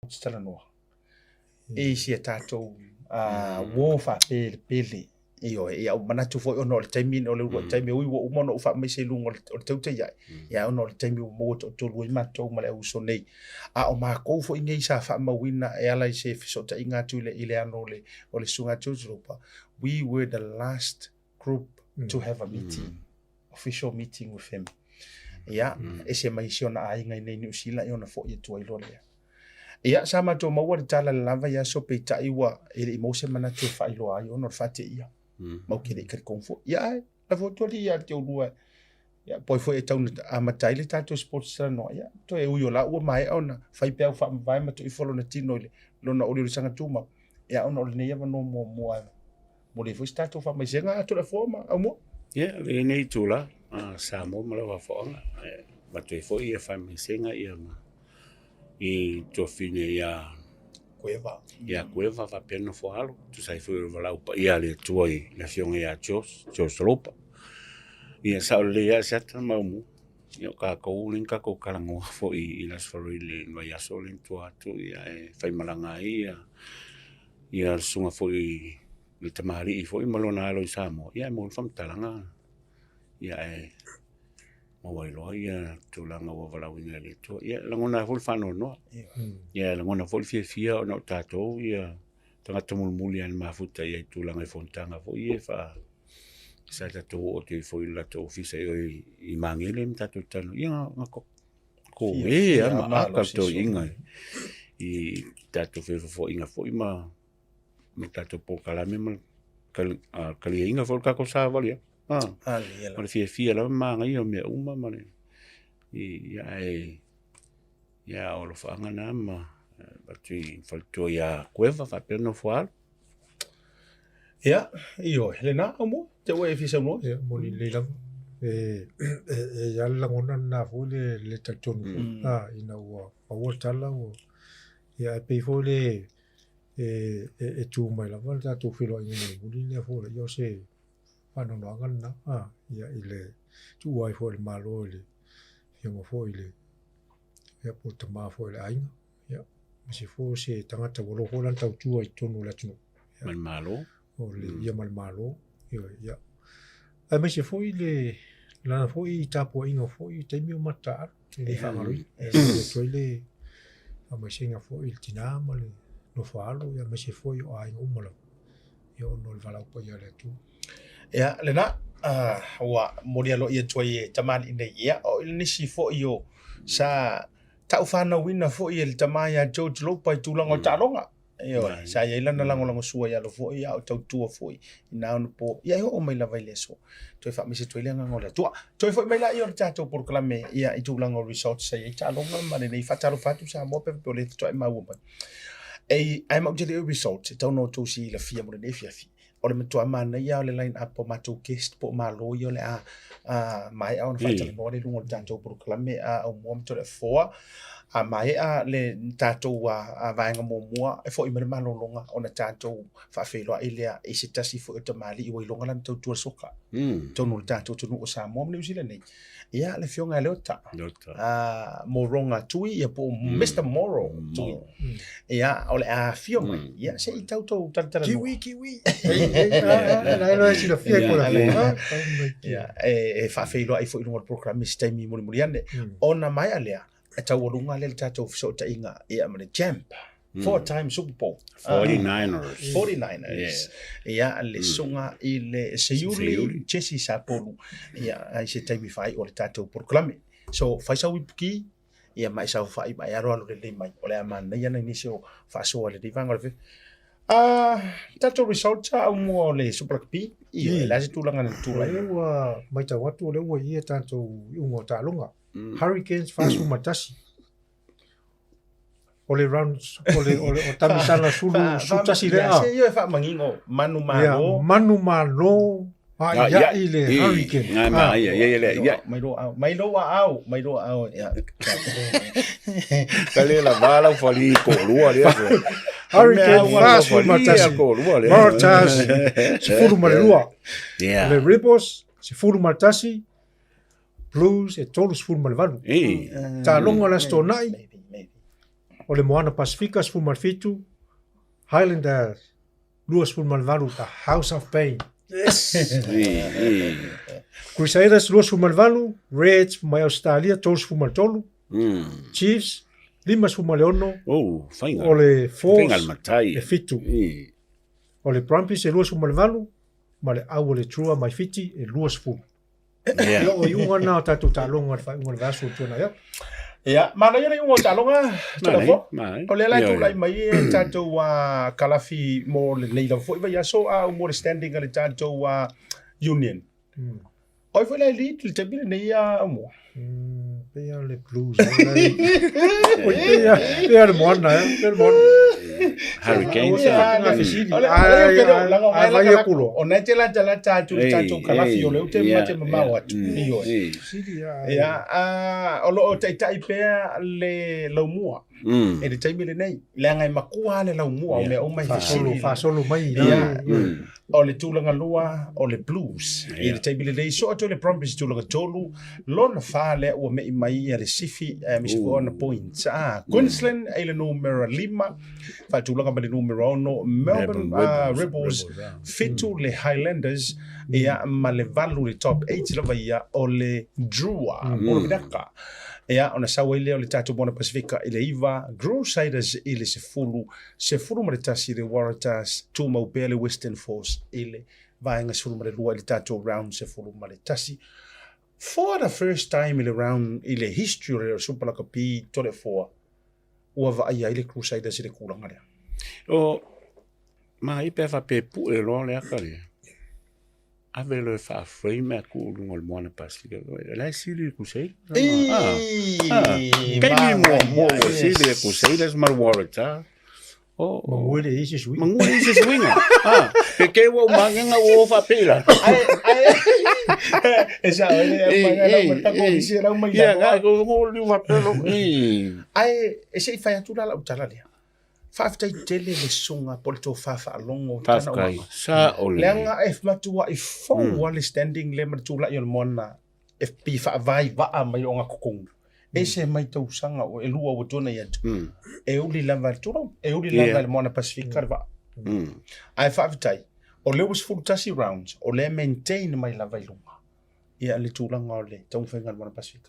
Talanoa. E si tatou wo fa pele io ia mana tu foi ono le taimi o le taimi ui wo mono fa mai se lungo o tau te ia ono le taimi mo to lui matou ma le uso nei a o ma ko fo ingai sa fa ma wina e ala se so ta inga tu ile ano le o le sunga tu ropa. We were the last group to have a meeting, official meeting with him. Ia e se mai si ona ai ngai nei New Zealand i ona fo i tu ai lo le ia sama to mo wa tala lava ya so pe ta iwa e mo se mana tu fa ilo ai ono fa te ia mau ke de kar konfo ia la foto li ya te lua ia poi foi tau a matai le tato sports no ia to e uyo la u mai ona fai pe fa vai ma to i folo na tino le lona o le sanga tuma ia ono le ia no mo le foi stato fa mai senga to la forma Aumua ia le nei tula Samoa ma la fa ma to e foi ia fa mai senga ia ma I tofine ia kueva va peno fo alo tu sai foi vala upa ia le tuai na fionga ia Jos ropa ia sa le ia seta mau ia ka ko linka ko kalango fo I las forile no ia so len tu atu ia e fai malanga ia sunga fo I le tamari fo I malona alo I Samoa ia mo fam talanga ia e Mawailoa ia tulanga wa vala wina le to ia langona fol fano no ia langona fol fia o no tato ia tanga tumulmuli an mafuta ia tulanga fontanga fo ia fa sa tato o te fo la to ofisa I mangele mtato tano ia ngako ko ia ma ka to inga I tato fo inga fo ma tato po kala me kali inga fo ka ko sa valia ma fia la manga io me uma ma ia o lo fanga na ma batui falto ia cueva fa perno fual ia io Helena Aumua te we fi samo ia mo le lang ia la ngona na fu le tatonu ina wa tala o ia pe fo le tu mai la volta tu filo ni buli le fo io se ano no ngana ia ile tu wai fo le malo le fiongo fo ile ia po te ma fo le ai ia se fo se tangata wolo ho lan tau tu ai tonu la tu mal malo o le ia mal malo ia ai me se fo ile la fo I tapo ingo fo I te mi mata le fa marui so ile a me singa fo il tina male no falo ia me se fo I ai umalo ia no le vala po ia le tu ia lena wa morialo ia toi taman ina ia o nisi fo io sa tau fana wina fo ia le tamaya George Lopa tulango talonga io sa ia lana lango sua ia lo fo ia o tau tua fo ina on po ia o mai la vai leso toi fa mi se toi lenga ngola tua toi fo mai la io tato por clame ia I tulango resort sa ia talonga ma nei fatalo fatu sa mo pe le toi ma wo ai mau jeli resort tau no to si la fia mo le fia o le matua mana ia o le line up o matou guest po malo ia o le mai au na whaitali mo le lungo le tātou proklame Aumua ma Toleafoa mai le tātou vaenga Aumua e fo I mele malolonga o na tātou whawheloa I lea I se tasi fo I tamali I wailonga lana tau tua soka tonu le tātou tonu o Samoa ma New Zealand nei ia le fionga Leota Moro Tui ia po Mr. Moro Tui ia o le fionga ia se I tautou taratara kiwi Ai si la fia ko la ia e whawheloa I fo I lunga le programe si taimi muri ane ona mai alea e tau orunga le tātou fiso ta inga ia mane Jamp 4-time Super Bowl 49ers ia le sunga I le Seiuli Chesi Sapolu ia ai se taimi fai o le tātou proklame so fai sa wipuki ia mai sa fai mai aro alo le mai o le amana ia na inisio faso le divanga le tātou result Aumua le Super Rugby ia la se tulanga na tula ia mai ta watu le ua ia tātou ungo talonga Hurricanes fasu matasi ole rounds ole tamisana sulu sutasi le ia fa mangingo Manu Malo ia ile Hurricane ia mai lo au ia kale la bala fali ko lua le Hurricane fasu matasi Mortas se fulu malua le Rebels se fulu matasi Blues e tolu se fulu malvalu ta longa la stonai o le moana Pacificezy Fumalfitu, Highlanders, Luas Fumalvalu, the House of Pain. Crusaders, Luas Fumalvalu, Reds, mai Australia, Tos Fumaltolu, Chiefs, Limas Fumaleono, Oh, whainga. o le Whainga Force, matai. e Fitu. O le Brumbies, e Luas Fumalvalu, ma le au o le Trua mai Fiti, e Luas Fu. Yeah. O iunga na o tatu talonga le vasu tuna ia. Ia, mana ia ringo talonga, Toleafoa. Mai. O le lai tu lai mai e tātou kalafi mo le leila fo iwa ia so a mo le standing ale tātou union. Oi foi lai li le tabile nei a mo. Pea le blues. Pea le moana, pea le moana. Hurricanes. O nei te la tātou kalafi o le ute mate mamau atu. Iyo. Ia, o lo tai pea le Aumua. E le taimile nei, le angai makua le Aumua o mea o mai Fasolo mai. o le tūlanga lua o le blues. I le taimile nei, so ato le Brumbies tūlanga tolu, lona wha le ua mei mai a le sifi, misifu ona points. Queensland, e le numero 5, wha tūlanga ma le numero 1, Melbourne Rebels, fitu le Highlanders, ia ma le valu le top 8 lava ia o le Drua, o le Minaka. Ia, ona sawa ile o le tātou bona Pasifika i le iwa, Crusaders i le sefulu ma le tasi le Waratahs, tū maupea le Western Force i le vaenga sefulu ma le lua i le tātou round sefulu ma le tasi. For the first time i le round, i le history o le supalaka pi Toleafoa, ua vaia i le Crusaders i le kūranga lea. O, mai pe fa pe pu e lo le akare. Ave le fa frame a ku lungo le moana Pacifica. La sili ku sei. Kai mo sili ku sei les mal warata. Oh, Manguele isi sui. Manguele isi swinga. Ke wo manga wo fa pela. Esa ele manga ko isi era uma ia. Ya, go lu fa pelo. Ai, ese fai atu la utala lea. Faftai tele le sunga polito fafa alongo Fafkai. Sa ole. Lenga matua i fo wale standing le matula i mona FP fa vai va mai onga kokong. Ese mai tau sanga o elua o tona ia. E uli lava turo, e uli lava le mona Pacifica va. Ai faftai. O le was full tasi rounds, o le maintain mai lava i lunga. Ia le tulanga o le tau whenga mona Pacifica.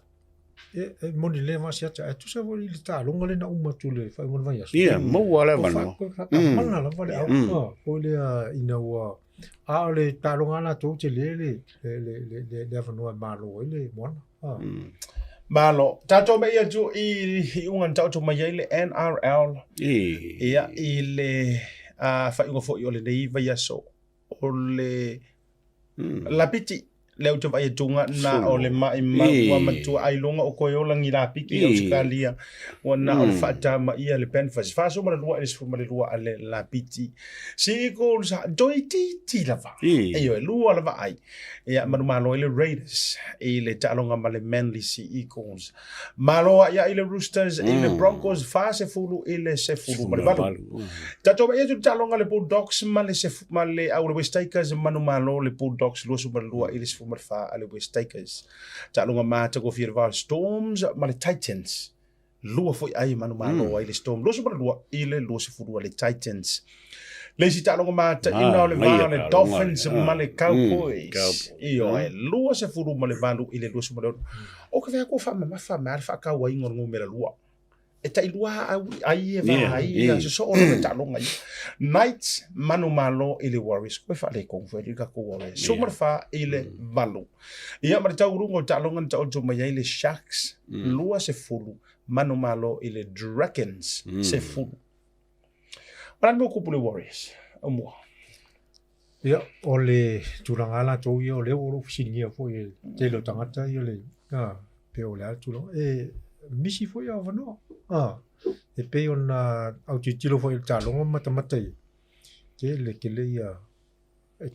Moni le masiata tu sa voli le talonga le na uma tu le fa ngol vai aso. Ia, mo wala vano. Mana la vale au. O le ina wa a le talonga na tu te le vano malo le mona. Malo, tato me ia tu i ungan tato mai le NRL. Ia i le fa ingo fo i le nei vai aso. O le lapiti. Leo te vai tunga na o le mai wa matu ai longa o koe o langi la piki o sikalia o na o fata ma ia le penfas fa so ma lua e sfu ma lua ale la piti si ko sa doi ti la va e yo lua la va ai ia ma malo le Raiders e le talonga ma le Manly si icons malo ia ile Roosters e le Broncos fa se fulu ile se fulu ma le balu tato ia tu talonga le Bulldogs ma le se ma le au le West Tigers ma malo le Bulldogs lo su ma lua ile marfa ale West Tigers. Talonga mata go Firval Storms ma le Titans. Lua foi ai manu malo ai le Storm. Lo so lua ile lo se furu le Titans. Le si talonga mata ina le Vale Dolphins ma le Cowboys. Io e lua se furu ma le valu ile lo so malo. O ka fa ko fa ma fa ka wa ingor ngo mera lua. E tai lua ai e va ai so o le talonga ai. Knights manu malo ile Warriors ko fa le kong fa ka ko Warriors so marfa ile valu ia mar tau rungo talonga ta o mai ile Sharks lua se fulu manu malo ile Dragons se fulu para mo kupule Warriors Aumua ia o le turangala to ia o le o fisingia fo e te lo tangata ia le pe o le atu e misi fo ia vano e pe ona au titilo fo il talonga mata ke le ia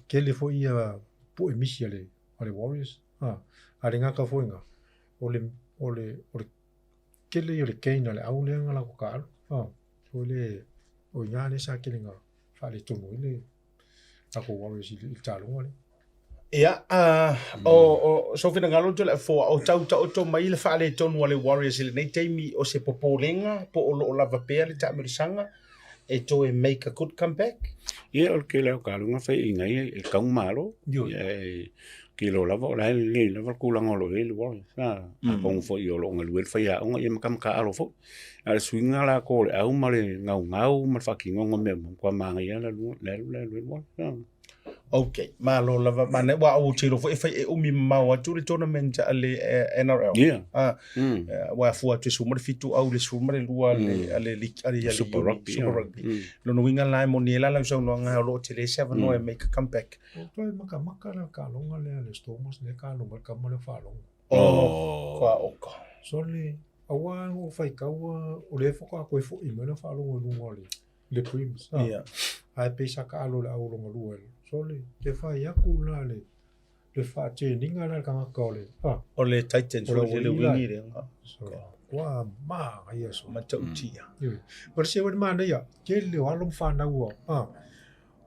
ke le fo ia po emisi ale Warriors ale ngaka fo nga ole ke le ile keina le au le ngala ko ka so le o ngane sa ke nga fa le tonu ile ako Warriors il talonga le Ia, o so fina ngalo tole fo o tau mai le fale tonu ale Warriors le nei teimi o se popolenga po o lava pea le tamirisanga e to e make a good comeback. Ia o ke leo kalunga fai ingai e kaung malo. Ke lo lava o lai le lava kulang o lo le Warriors. A kong fo i o lo ngaluel fai a onga i makam ka alo fo. A le swinga la ko le au ma le ngau ma whakingonga mea kwa maanga ia le Warriors. Okay, malo lava mane wa o tiro fo e fai e umi mau atu le tournament ale NRL. Wa fu atu su mar fitu au le su mar lua ale Super Rugby. Lo no winga lai moniela la so no nga lo tele se va no e make a comeback. To e maka la ka longa le Stormers le ka longa ka mo le fa longa. Kwa oka. So le awa o fai ka o le fo ka ko fo I mo le fa longa lu ngole. Le Prims. Ai pesa ka alo le au longa lu. So le fai aku la le fa che ninga la ka ngakole. O le Titans o le wingi le nga. Wa ma ia so. Ma tau tia. Por se o mana ia, ke le walong fa na ua.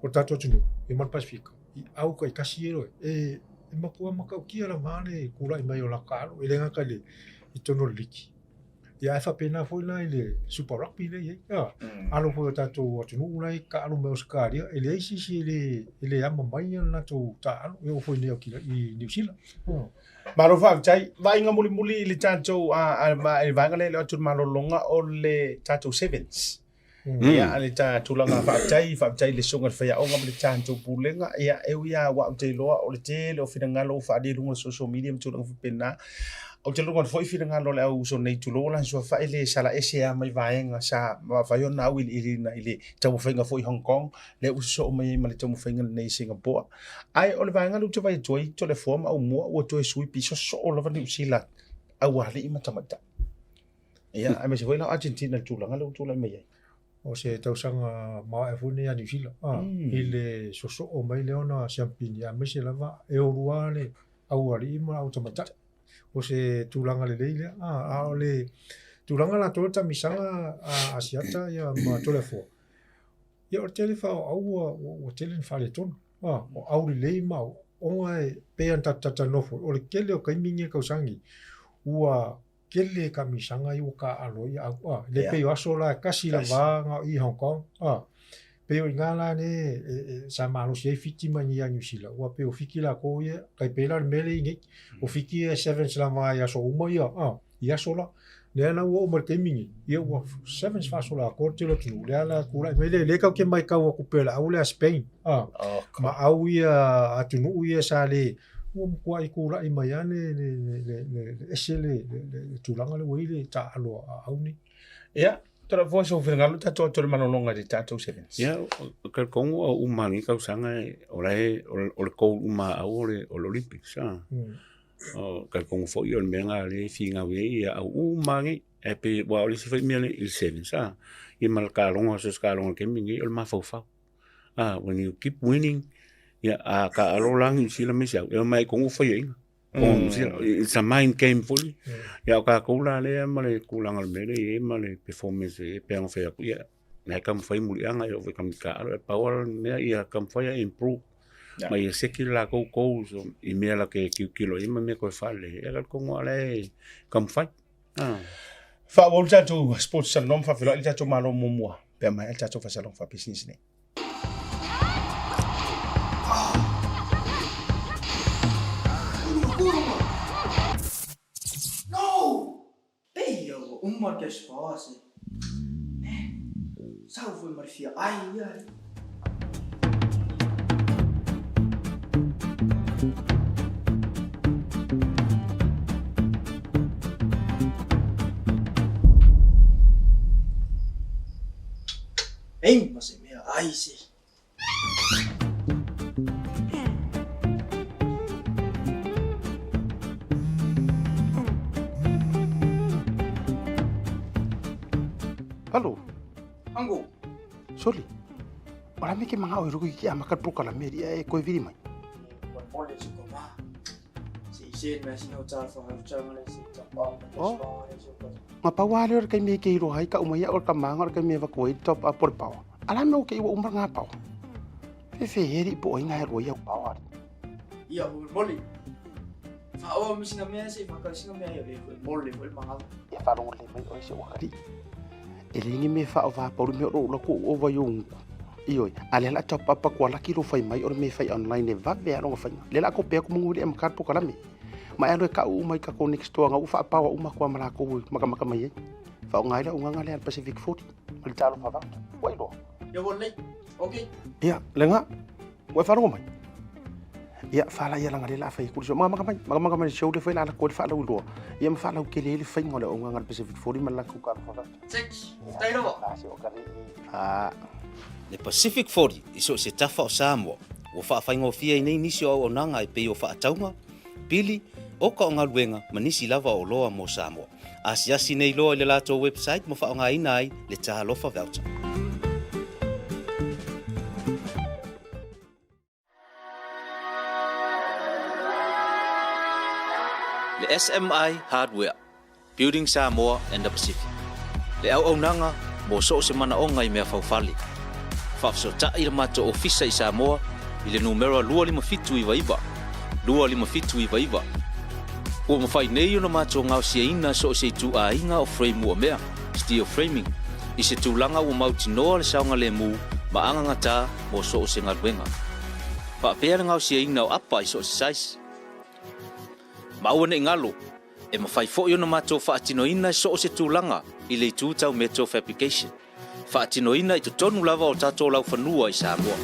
O tato tunu, e mal Pacifico. Au ka kasiero e makua makau kia la mane kula I mai o la kalo. E le ngaka le I tono liki. Ia fa pena foi na ile Super Rugby le ye. Alo foi tato tunu ulai ka alo me Oscaria. Ele isi ele ama mai na to ta alo e foi ne o kila I New Zealand. Malo fa chai va inga muli le tato a Vaega le atu malo longa o le tato sevens. Ia ale tato langa fa chai le songa fa ya onga le tato pulenga ia e ia wa te loa o le tele o fina ngalo fa de lunga social media tu langa pena o te lunga foi fina ngalo le au so nei tu lola so fa ele sala ese mai Vaega sa fa yo na ili na ile tau fainga foi Hong Kong le uso mai le tau fainga nei Singapore ai o le Vaega lu te vai toi Toleafoa ma Aumua o toi sui piso so o la New Zealand au ali I matamata ia ai me se foi na Argentina tu langa lu tu la mai o se tau sanga ma e fune a New Zealand ile so o mai le ona champion ya me se lava e o ruale au ali ma automata o se tulanga le leile o le tulanga la tota misanga a Asiata ya ma Toleafoa ia o telefa au o telen fale ton o au le ma o ai pe tata nofo o le kele o kaiminge kausangi ua kele ka misanga I ka alo ia le pe aso la kasi la vanga I Hong Kong pe o ngala ne sa malo se fiti mani ya New Zealand ua pe o fiki la ko ia kai pe la mele ngi o fiki sevens la ma ya so uma ia so la le na o mar kemingi ia o sevens fa so la ko te lo tu le ala kula le ka ke mai ka o ku pe la au le Spain ma au ia atunu ia sa le o ko ai kula I mai ane le esele le tulanga le wile ta alo au ni ia Tara voa so fina ngalo tato tole manononga di tato sevens. Ia, ka kongo o umangi kausanga o le kou uma au o le Olympics. Ka kongo fo I o le menga le finga wei ia au umangi e pe wa o le sifai mea le sevens. I malkalonga so skalonga kemingi o le mafaufau. When you keep winning, ia ka alo langi sila mesiau. Ia mai kongo fo ia it's a mind game fully. Ya ka kula le male kulanga mele e male performance e pe fa ya na kam fa muli anga yo ve kam ka power ne ya kam fa ya improve mai se ki la ko so I me la ke kilo I me ko fa le e ko ngale kam fa fa volta tu sports san non fa filo il tato malo momua pe mai il tato fa salon fa business ne Uma que espaço. Salve Marfia. Ai. Ei, mas é minha. Ai, sim. Halo. Ango. Soli. Ora me ke manga o ruku ki amaka proka la meri e ko viri mai. Mole se koma. Se mas no ta fa ha chamale se ta pa. Ma pa wale or kai me ke ro hai ka umaya or ka manga or kai me va ko top up por pau. Ala me o ke umra nga pau. Fe heri po inga ro ya pau. ia moli fa singa mea se fa singa mea ia moli manga ia whanonga le mai o se wakari e ringi me wha o vāpauri me o lako o vaiungu ioi ale la top apa kwa laki ro fai mai o me fai online e va be ronga fai le la ko pe ko mungu le mkar po kalame ma alo ka u mai ka ko next to nga u fa pa u ma kwa mara ko maka mai fa ngai la unga le Pacific 40 le talo fa va wai lo ia volei okay ia lenga wa fa mai ia fa la ia la ngale la fai ku so maka mai show le fai la ko fa la u lo ia ma fa la ke le fai ngole unga ngal Pacific 40 ma la ku ka fa va six dai lo Le Pacific 40 iso se tafa o Samoa. Wo fa faingo fia nei nisi o nanga e pe o fa taunga. Pili o ka nga luenga manisi lava o loa mo Samoa. Asiasi nei loa le lato website mo fa nga inai le Talanoa voucher. Le SMI Hardware Building Samoa and the Pacific. Le au nanga mo so se mana o ngai mea faufali. Fafsota i le mato ofisa i Samoa i le numero 255 255 o mo fai nei ona mato ngau sia ina so se tu a inga o frame o mea steel framing i se tūlanga o mauti noa le saunga le mu ma anga ngata mo so se ngalwenga pa pea ngau sia ina o apa i so se size ma wane ngalo e ma fai fo ona mato fa atino ina so se tūlanga i le tūtau metal fabrication Fatino ina i tonu lava o tato lau whanua i Samoa.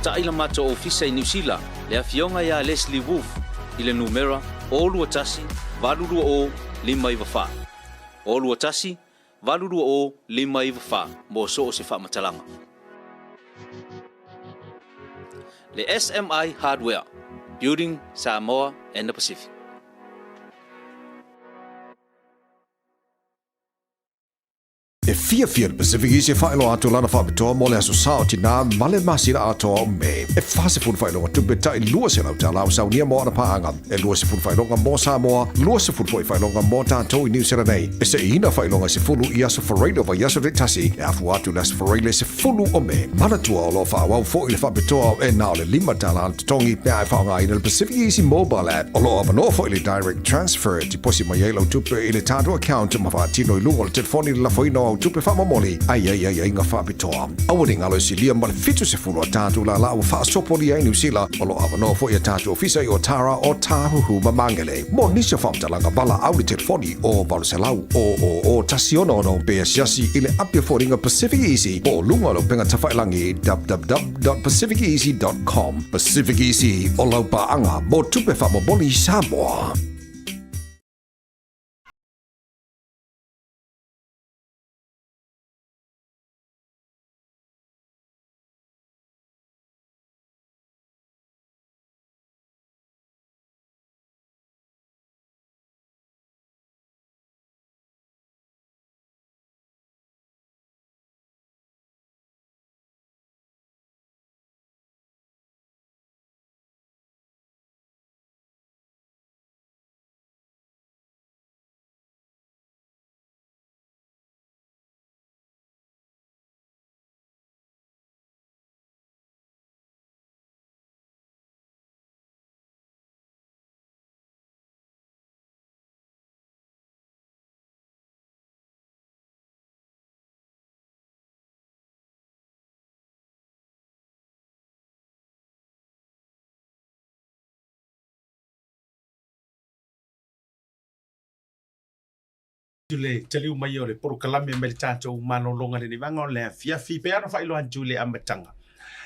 Taila mato ofisa i New Zealand le afionga ya Leslie Wolf i le numera o Tasi valuru o 5 o Tasi valuru o 5 mo so se fa matalanga le SMI Hardware Building Samoa and the Pacific. E fia Pacificezy whaelo ato lana whaapitoa mo le aso sao tina male masira atoa o me. E whase fun whaelonga tupe tai lua se lau ta lau saunia mo ana paanga. E lua se fun whaelonga mo Samoa, lua se fun whaelonga mo tātou i New Zealand. E se ina whaelonga se fulu i aso whareilo wa yaso re tasi. E afu atu las whareile se fulu o me. Mana tua o lo whaawau fo i le whaapitoa e nao le 5 tala tongi pia e whaonga i le Pacificezy mobile app. O lo avano fo i le direct transfer ti posi mai elo tupe i le tātou account ma whaatino i lungo le telefoni la whaino au tupe whamamoli. Ai nga whaapitoa. Awari ngalo si lia ma le fitu se fulu a tātou la lau whaasopoli ai New Zealand. O lo avano fo i a tātou ofisa i o Tara o Tāhuhu Mamangele. Mo nisha whamtalanga bala au le telefoni o Valuselau o Tasiono no Bea Siasi i le apia fōringa Pacificezy o lunga lo penga tawhailangi www.pacificezy.com. Pacificezy o lau paanga mo tupe whamamoli Samoa. Jule taliu mai o le poro kalame me le tātou malolonga le vanga o le fiafi pe ano whailo an jule amatanga.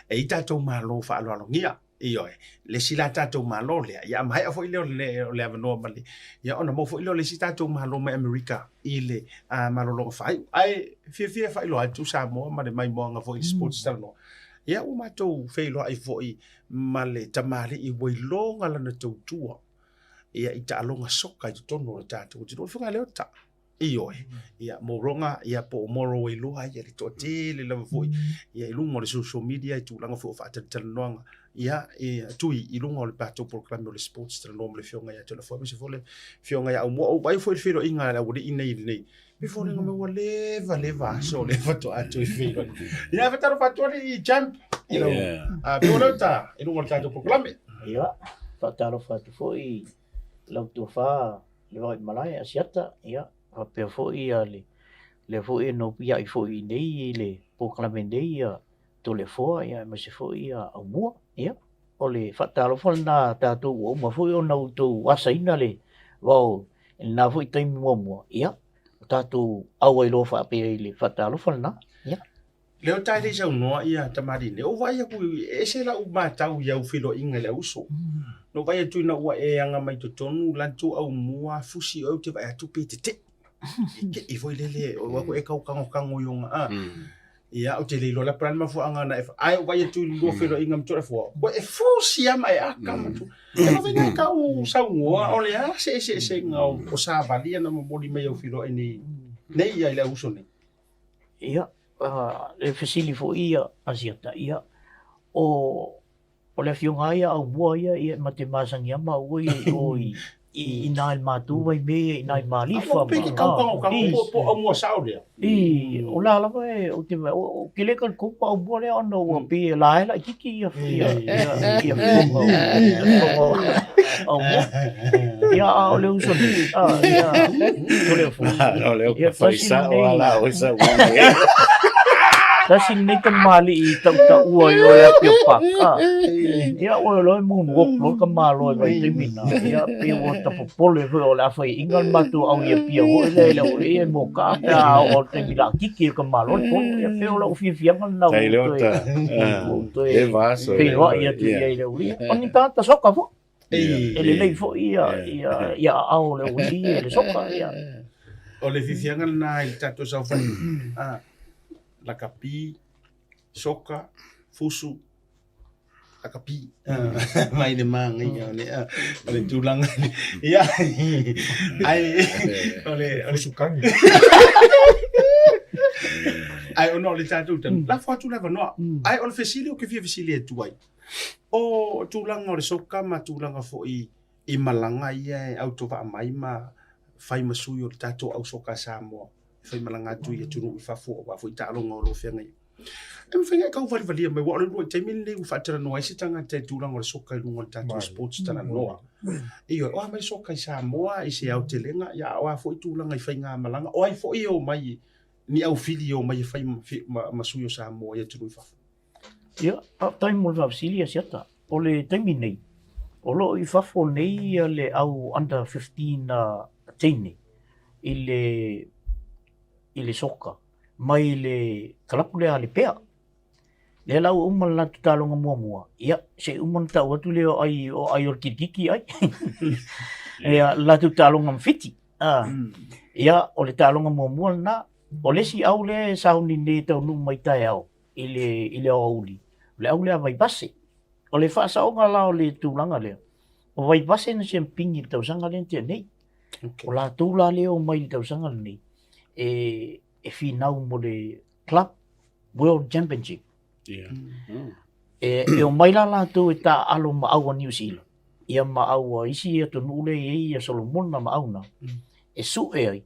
E i tātou malo whaalo ngia Iyo le sila tatou malo le ia mai a foi le avanoa mali ia ona mo foi le si tatou malo mai America i le malolo fai ai fia fai lo atu Samoa ma le mai moanga foi sports tano ia o matou feilo ai foi male tamali i wailonga lana tautua ia i talonga soka i tono tatou tino funga Leota iyo ia moronga ia po moro wailo ai le toti le lava foi ia ilungo le social media i tulanga fo fa Talanoa ia tui i lunga o le patou proclame o le sports Talanoa le fionga ia Toleafoa me se fole fionga ia Aumua o bai foi filo inga la wole inei nei me fole nga me wa leva so le fato atu i filo ia fataro fato i champ ilo Pio Leota i lunga o le patou proclame ia fataro fato foi lau tu fa le vai malai asiata ia pe foi ia le foi no pia i foi nei le proclame nei ia Toleafoa ia me se foi ia Aumua ia o le fatalo na tatou o ma foi ona tu asaina le wao na foi taimi mo ia tatou au ai lo fa pe le fatalo na ia Leota le jau noa ia tamari ne o vai ku e se la u matau ia u filo inga le uso no vai tu na ua e anga mai to tonu lantu Aumua fusi o te vai atu petete i foi lele o ko e kau kango yonga ia o te leilo la plan ma fu anga na ai vai tu lo filo inga mto fo ko e fusi ama e aka mtu e ma venga ka u saungoa o le se ngau o sa valia na mo bodi mai o filo ini nei ia le uso nei ia le fasili fo ia asiata ia o le fionga ia Aumua ia matemasang ia ma oi i nai matu vai me i nai malifa pe ki kau po Aumua saudia o la o te o kele kan ko pa Aumua le ona o pe la kiki ia ia o le uso ia o le o faisa o ala o sa Tasi nei ka mali i tau ua i o le apio paka. Ia o loi mun woplo ka malo i vai te mina. Ia pe o tapopole fwe o le awhai ingal matu au ia pia o le o le e mo ka apea o te mina kiki ka malo. Ia pe o la ufiafianga na Tai Leota. E vaso. Pe loa ia tu ia i le uri. Pani tata soka fo. E le lei fo ia au le uri e le soka ia. O le fifianga na i tato sau fai lakapi, soka, fusu, lakapi. Mai le manga ia ole tulanga. Ia. Ai ole Sukangi. ai ono le tatu tan. La fatu la vano. Ai ole fesili o ke fia fesili e tuai. O tulanga o le soka ma tulanga fo i malanga ia auto va mai ma fai masui o le tatu au soka Samoa. Fai malanga tu ia tunu i fafo wa foi talo ngolo fenga i e fenga ka vali vali mai wa lo te min le fa tera no isi tanga te tu lango soka i lungo tatu sports Talanoa io o mai soka i Samoa i se au telenga ya wa foi tu langa i fai nga malanga o ai foi o mai ni au video mai fai masuyo Samoa ia tunu i fafo ia tai mo va silia siata o le taimi nei o lo i fafo nei le au under 15 tini i le soka, mai le kalapu le ale pea. Le lau umal na tutalonga mua. Ia, se umal tau atu leo ai or kirikiki ai. Ia, la tutalonga mfiti. Ia, o le talonga mua na, o le si au le sauni ne tau nu mai tai au, i le auli. Le au le a vai base. O le whaasa o ngā lao le tūlanga leo. O vai base na se mpingi tau sanga le ntia nei. O la tūla leo mai tau sanga le nei. E finau mo le Club World Championship. E o mai la tu e ta alo ma aua New Zealand. Ia ma aua isi e tonu ule e ia Solomon na ma auna. E su e ai.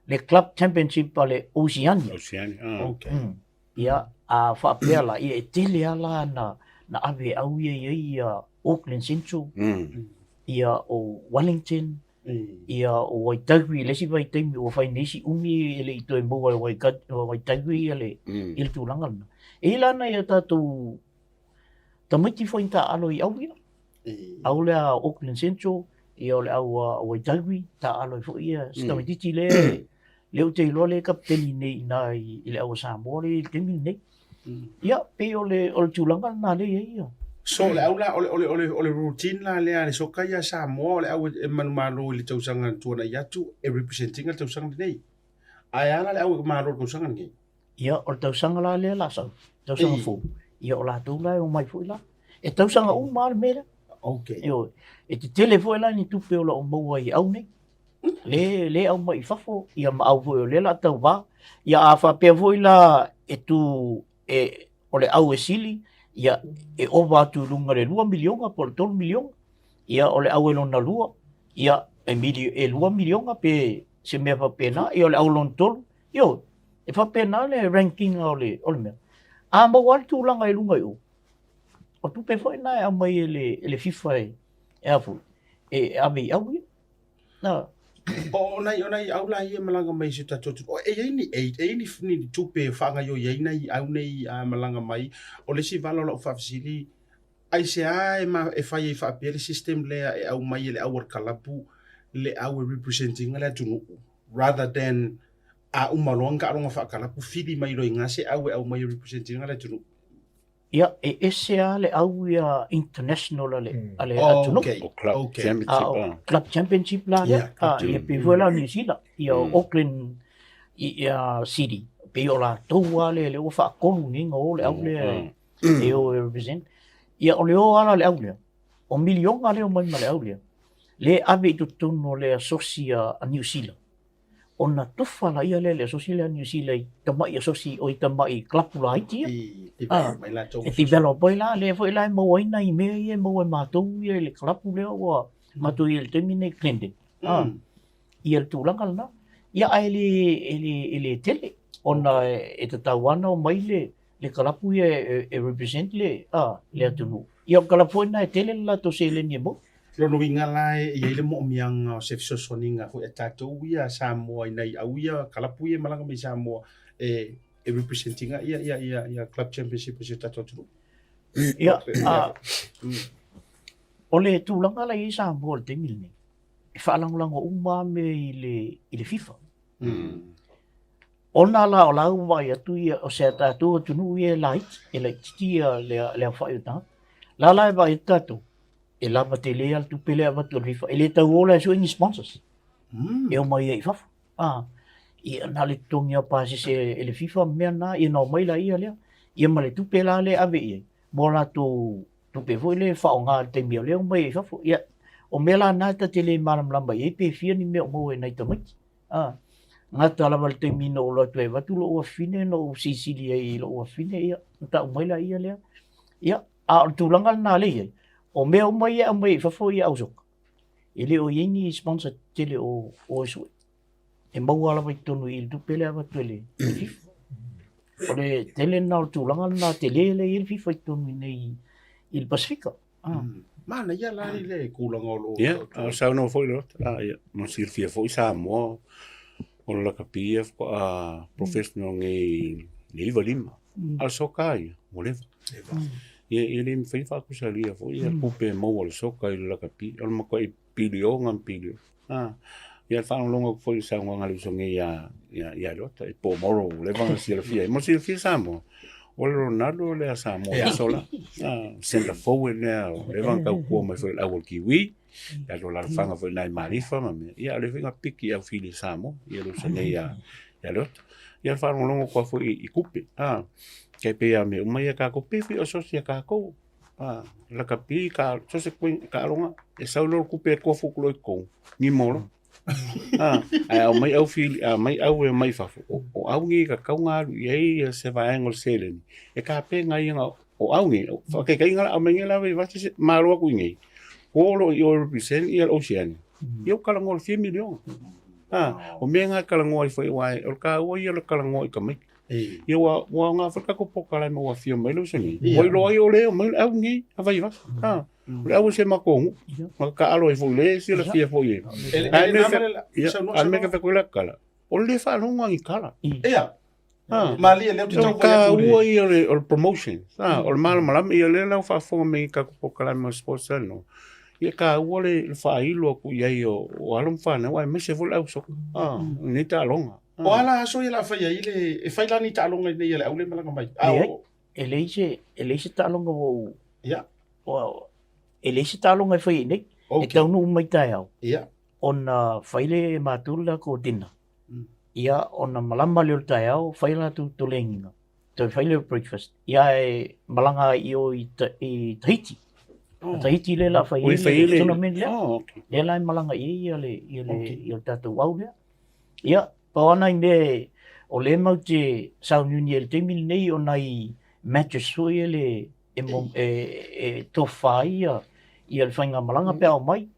Le Club Championship pa le Oceania. Ia a whapea la. Ia e tele ala na ave au ia Auckland Central. Ia o Wellington. Ia o Waitagui, lesi Waitagui, o whai nesi umi ele i toi mua Waitagui ele il tūlanga. E lana ia tātou tamaiti whainta alo i au ia. Au lea Auckland Central, ia o le au Waitagui, tā alo i fo ia. Stamatiti leo te iloa le kapteni nei na i le au Samoa le temi nei. Ia, pe o le tūlanga nā le ia. So le aula ole routine la le so kaya Samoa le au malo le tausanga tuana yatu e representing le tausanga nei. Ayana le au malo tausanga nei. Ia o tausanga la le la sa. Tausanga fu. Ia o la tu la o mai fu la. E tausanga o mal mera. Okay. Yo, e te telefo la ni tupe o la o maua i au nei. Le au mai fafo ia ma au vo le la tau va. Ia a fa pe vo la e tu e o le au e sili. Ia e ova tu lunga le 2 milionga por 2 milionga. Ia o le au e lona lua. Ia e 2 milionga pe se mea fa pena. Ia o le au lon tolu. Yo, e fa pena le ranking o le mea. A ma wale tu langa e lunga i o. O tu pe foi na a mai le FIFA e afu. E ave au ia. Na. O nai au la ia malanga mai se tatotu. O e ni ni tupe fanga yo ye nei au nei a malanga mai. O le si valo lo fafsili. Ai se ai ma e fai fa pe system le e au mai le au kalapu le au representing le tunu rather than a umalonga ronga fa kalapu fili mai lo ngase au mai representing le tunu. Ia e ese le au ia international ale atuno. Okay. Club championship la ia pe vola New Zealand ia Auckland ia City pe ola toa le o fa konu ni ngo le au le e o represent ia o le o ala le au le o million ale o mai le au le ave tu tono le asocia a New Zealand ona tofa la ia le asocia a New Zealand tama ia asocia o tama i club la haiti e develop la le foi la mo ina i me ia mo ma tu ia le club le o ma tu ia termine Clinton ia tu la kalna ia ele tele ona e te tawana o mai le club ia e represent le atunu ia club foi na tele la to se le ni mo lo no inga lai ia le mo miang se soninga fo e tato ia Samoa nei au ia kalapu ia malanga mai Samoa e representing ia club championship se tato tu ia ole tu langa la i Samoa te milni e fa lang uma me ile FIFA ona la o lau vai atu ia o se tato tunu ia light ele tia le fa uta la vai tato e lava te lea tu pele a watu rifa. E le tau ola e so ingi sponsors. E o mai e fafu. Ia na le tongi a pasi se ele FIFA mea na, ia na o mai la ia lea. Ia ma le tu pela le ave ia. Mo la tu pe foi le whao ngā te mea lea o mai e fafu. Ia o mea la nā ta te le maram lamba e pe fia ni mea o mau e nai tamaki. Ngā ta lava le te mina o lotu e watu lo ua fine no o Seiuli e lo ua fine ia. Ta o mai la ia lea. Ia a tu langa na le ia. O mea o mai fafo ia ausoka. Ele o yengi sponsor tele o isu. E mau ala vai tonu i tu pele ava tele. O le tele na o tūlanga na tele le i FIFA i tonu nei i Pacifica. Mana ia la le kulanga o lo. Ia, sa no foi lo. Ia, no sirfia foi Samoa. O la kapia a professional ngai leva lima. Al soka ia, mo leva. Ele me fez falar com o Salia, foi a pupe mau al soka i la kapi, al ma kai pilio ngam pilio. Ia fa un longo foi sa un ali songe ia Leota, e po moro leva si la fia, mo si la fia samo. O Ronaldo le samo sola. Senta forward now, leva ka ko mai foi la kiwi. Ya lo la fanga foi nai marifa, ma ia le venga piki au fili samo, ia lo songe ia Leota. Ia fa un longo ko foi i kupe. Kei pea me umai ka ko pefi o sosia ka ko la ka pi ka so se ka ronga e saulo ku pe ko fukulo ko ni moro ai mai au fili mai au e mai fafu o au ngi ka kaunga ye se va engol selen e ka pe ngai nga o au ngi fa ke kai nga au menga la va se maro ku ngi o lo yo represent ia ocean yo kala ngol 100 million o menga kala ngol foi wai o ka o ia kala ngol ka mai ia wa nga fa ko pokala mo wa fio mai lo sini o lo ai o le mai au ngi avai va le au se makongu ma ka alo e fo le si la fia fo ye al me ka fa ko la kala o le fa no ngi kala ia mali le to ka o ia o promotion o mal malam ia le la fa fo me ka ko pokala mo sports no ia ka o le fa ilo ku ia o alum fa na wa me se fo la so ni ta longa o ala so ia la fa ia ile e fa la ni ta longa nei ia au le malanga mai ele se ta longa o e le se talo ngai fai nei e tau nu mai tai au ona faile matula ko dinner ia ona malama le tai au faila tu tolenga to faile breakfast ia e malanga i Tahiti Tahiti le la faile tournament le la malanga ia le tatu au le ia pawana inde o le mau te South Union te mil nei o nai matches foi ele e tofai ia le whainga malanga pe au mai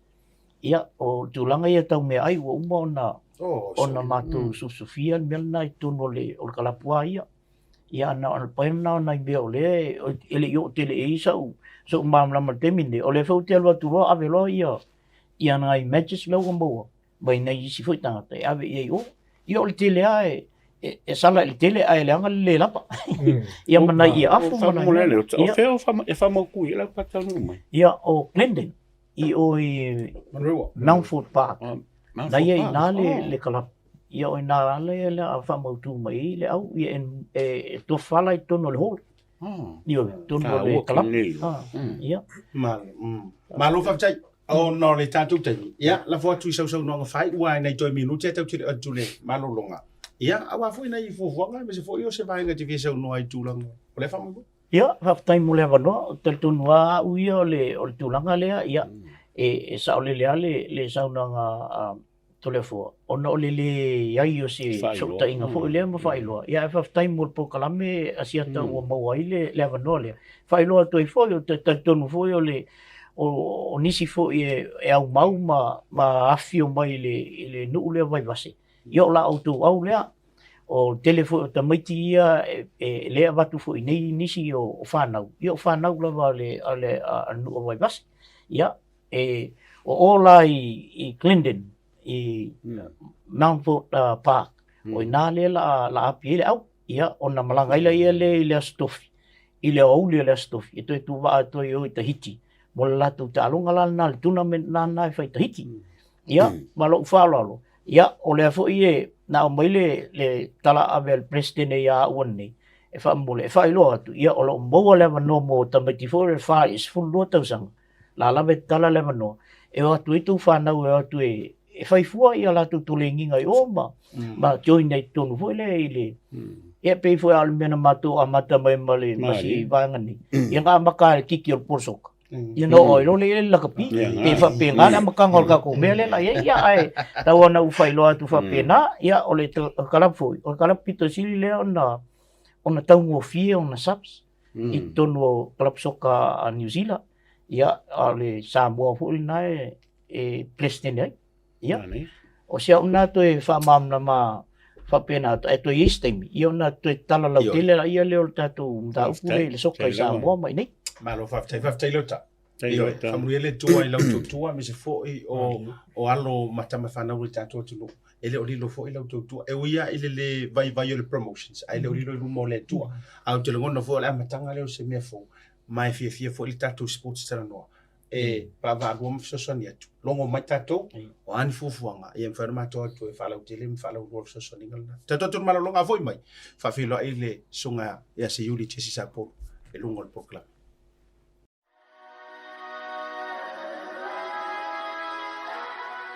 ia o tūlanga ia tau mea ai ua uma ona mātou susufia mena i tono le o le kalapua ia ana paena na i mea o le ele i o tele e sau mamlama te mine o le whau te alua turoa ave loa ia ngai matches lau o maua mai nei isi fwoi tangata e ave ia o le tele a e sala le tele ai le anga le lapa ia mana ia afu mana o feo e famo ku ia pa tanu mai ia o Glendon i o Mountford Park na ia ina le kalap ia o ina le a famo tu mai le au ia e to fala i tono le hol ia tono le kalap ia malo fa chai o no le tatu tani ia la fo tu so no fai wa nei 2 minutos te tu le malo longa ia awa foi nei fofonga me se foi o se vai nga te vese no ai tulanga o le famu ia half time mo le vano te tunwa u ia le o tulanga le ia e sa o le le sauna nga Toleafoa ona o le ai o se so ta inga foi le mo fai lo ia half time mo po kalame asiata o mau ai le vano le fai lo to foi o te tonu foi o le o nisi foi e au mau ma afio mai le nu le vai vase yo la auto au lea o telefo ta maiti ia e le watu fo nei nisi o whanau yo whanau la vale ale anu vai bas ia e o ola i Glendon i Mountford Park o ina le la api le au ia ona malanga ila ia le stofi ile o le stofi e tu va to yo i Tahiti mo la tu ta longa la na tournament na fai Tahiti ia malo falo ia o le fo ie na o mai le tala avel president ia one e fa mole e fa ilo atu ia o lo mo le no mo tamati fo le fa is full lo tau sang la la tala le no e o tu itu fa na o tu e fa fu ia la tu tulengi ngai o ma join nei tonu fo le e pe fo al mena mato amata mai male masi vangani ia nga maka kiki o porsok you know oi lo le la kapi e fa pena na makangol ka ko mele la ia ai tawana u failo atu fa pena ia o le kalap foi o kalap pito sili le ona tau mo fie ona saps i tono kalap soka a New Zealand ia ale Samoa foi na e president ai ia o sia una to e fa mam na ma fa pena e to yistemi ia ona to tala la tele la ia le o tatu da u le soka i Samoa mai nei malo fa Leota io famuriele tua i lauto tua mi se foi o alo matama fana uri tato tu ele o lilo foi lauto tua e uia ile le vai le promotions ai le o lilo mo le tua au te longo fo la matanga le o se me fo mai fie fo il tato sports Talanoa e pa va bo mfso sonia tu longo mai tato o ani fufuanga e enferma to tu e fala utile mi fala o mfso sonia tato tu malo longa foi mai fa filo ile sunga ya Seiuli Tasi Sapolu e lungo il proclam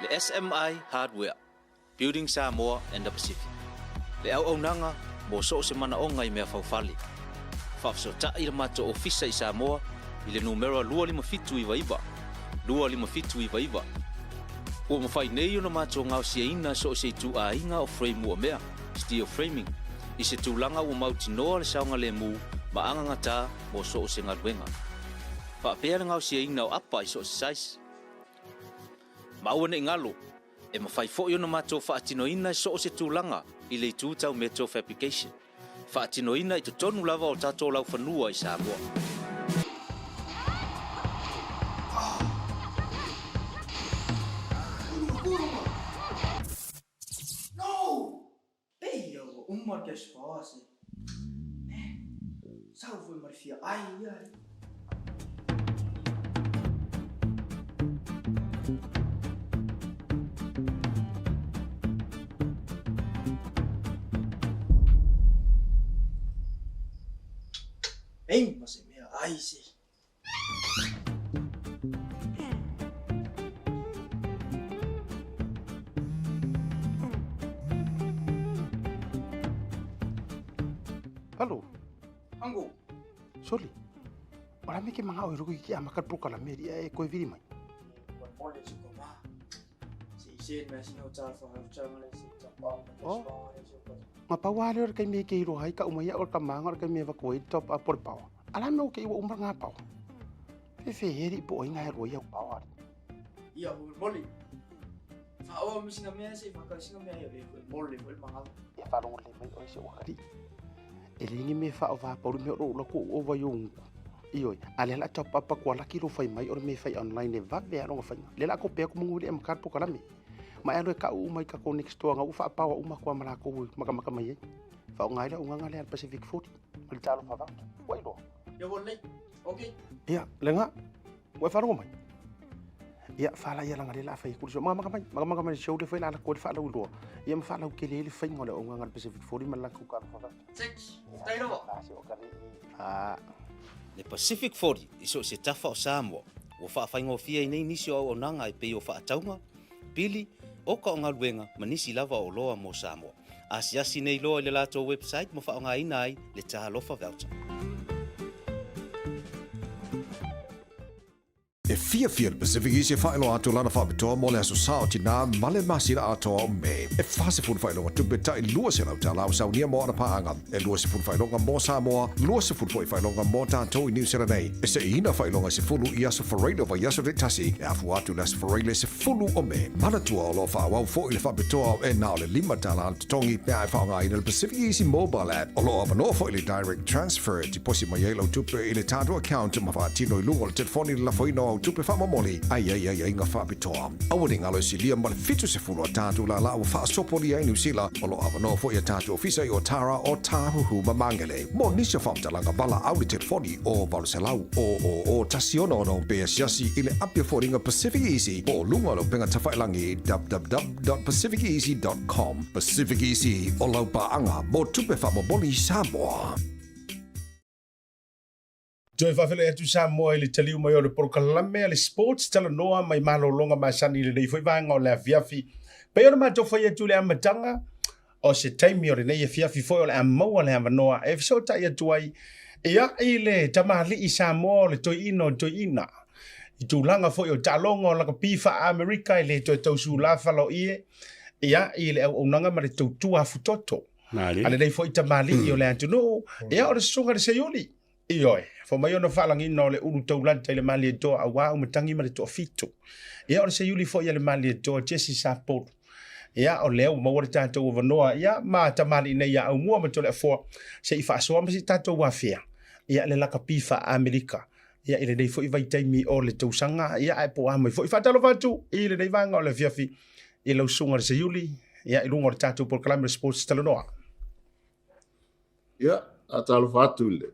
le SMI Hardware Building Samoa and the Pacific le au nanga mo so se mana o ngai mea faufali fafso ta i mato ofisa i Samoa i le numero 255 255 o mo fai nei ona mato ngau sia ina so se tu a inga o frame o mea steel framing i se tulanga o mauti noa le saunga le mu ma anga ngata mo so se ngarwenga pa pea ngau sia ina o apa i so size Maua ngalo e mawhai fo i ona mato whaatinoina so o se tūlanga i le tūtau meto fabrication. Whaatinoina i to tonu lava o tato lau whanua i Samoa. No! Pei o uma que as fosse. Salve Marfia. Ai. Ei, mas é minha. Ai, sim. Halo. Anggu. Soli. Ora me ke manga o ruki ki amaka pro kala meri e ko viri mai. Mole suka ma. Si masih no tar for have channel si top. Ma pa wale or kai me ke ro hai ka umaya or ka manga or kai me va ko top up por pau. Ala no ke wa umba nga pau. Fe heri po inga ro ya pau. Iya, mole. Fa mesti ngamia si maka si ngamia ya mole mahal. Ya fa ro le mai o se wakati. Ele ngi me fa va por me ro lo ko o va yung. Iyo, ale la top up ko la kilo fai mai or me fai online va be ro fai. Le la ko pe ko munguli em card po kala me. Ma ero ka u mai ka ko next to nga u fa pa wa uma ko mala ko maka mai. Fa ngai la unga ngale Pacific 40. Mal talo fa va. Wai do. Ya boleh. Okay. Iya, lenga. Wai fa ro mai. Iya, fa la ya la ngale la fai kurso. Maka mai show de fai la ko fa la u do. Ia fa la ke le fai ngole unga ngal Pacific 40 mal la ku ka fa va. Six. Tai do. Ah. Le Pacific 40 iso se tafa o Samoa. O whaafaingo fia i nei nisi o nanga i pei o whaataunga. Pili, o ka o ngā ruenga manisi lava o loa mo Samoa. Asiasi nei loa i le lato website mo whaonga inai le Talofa voucher. E fia Pacificezy whaelo atu lana whaapitoa mo le aso sao tina male masira atoa o me. E whasefun whaelonga tupe tai lua se lau talau saunia mo ana paanga. E lua se fun whaelonga mo Samoa, lua se fun whaelonga mo tātou i New Zealand. E se ina whaelonga se fulu i aso whareino wa yaso re tasi. E afu atu las whareile se fulu o me. Manatua o lo whaawau fo i le whaapitoa e nao le 5 tala tongi pia e whaonga i le Pacificezy mobile app. O lo avanoa fo i le direct transfer ti posi mai eilo tupe i le tātou account ma whaatino i lungo le telefoni la whaino tupe whamamoli. Ai, nga whaapitoa. Awari ngalo si lia male fitu se fulu a tātou la lau whaasopoli ai New Zealand. O lo avanoa fo i a tātou ofisa i o Tara o Tāhuhu mamangele. Mo nisha whamtalanga bala au le telefoni o Valuselau o Tasiono no Bea Siasi i le apia fōringa Pacificezy o lunga lo penga tawhailangi www.pacificezy.com. Pacificezy o lau paanga mo tupe whamamoli Samoa. Joy whawhele atu Samoa i le taliu mai o le porokalame le sports talanoa mai malolonga masani le nei whaivanga o le afiafi. Pei ona mātou whai atu le amatanga o se taimi o le nei afiafi whai o le amaua le amanoa. E fiso tai atu ai ia i le tamali i Samoa o le toi ina. I tūlanga whai o talonga o laka pifa Amerika i le toi tausu la whalo ie. Ia i le au unanga ma le tautua futoto. Ale nei whai tamali i o le atunu. Ia o le sunga le Seiuli. Ioi. Fo mai ona whalangi no le uru taulanta i le mali e toa a wā umatangi ma le toa fito. Ia o le Seiuli fo ia le mali e toa Jesse Sapolu. Ia o leo mawari tātou o vanoa. Ia ma tamali nei ia Aumua ma Toleafoa. Se i whaasoa ma si tātou wafea. Ia le laka pifa Amerika. Ia i le nei fo i vaitaimi o le tausanga. Ia e po amai fo i whaatalo whatu. I le nei vanga o le fiafi. I lau sunga le Seiuli. Ia i lunga o le tātou por kalamere sports Talanoa. Ia, a talo whatu le.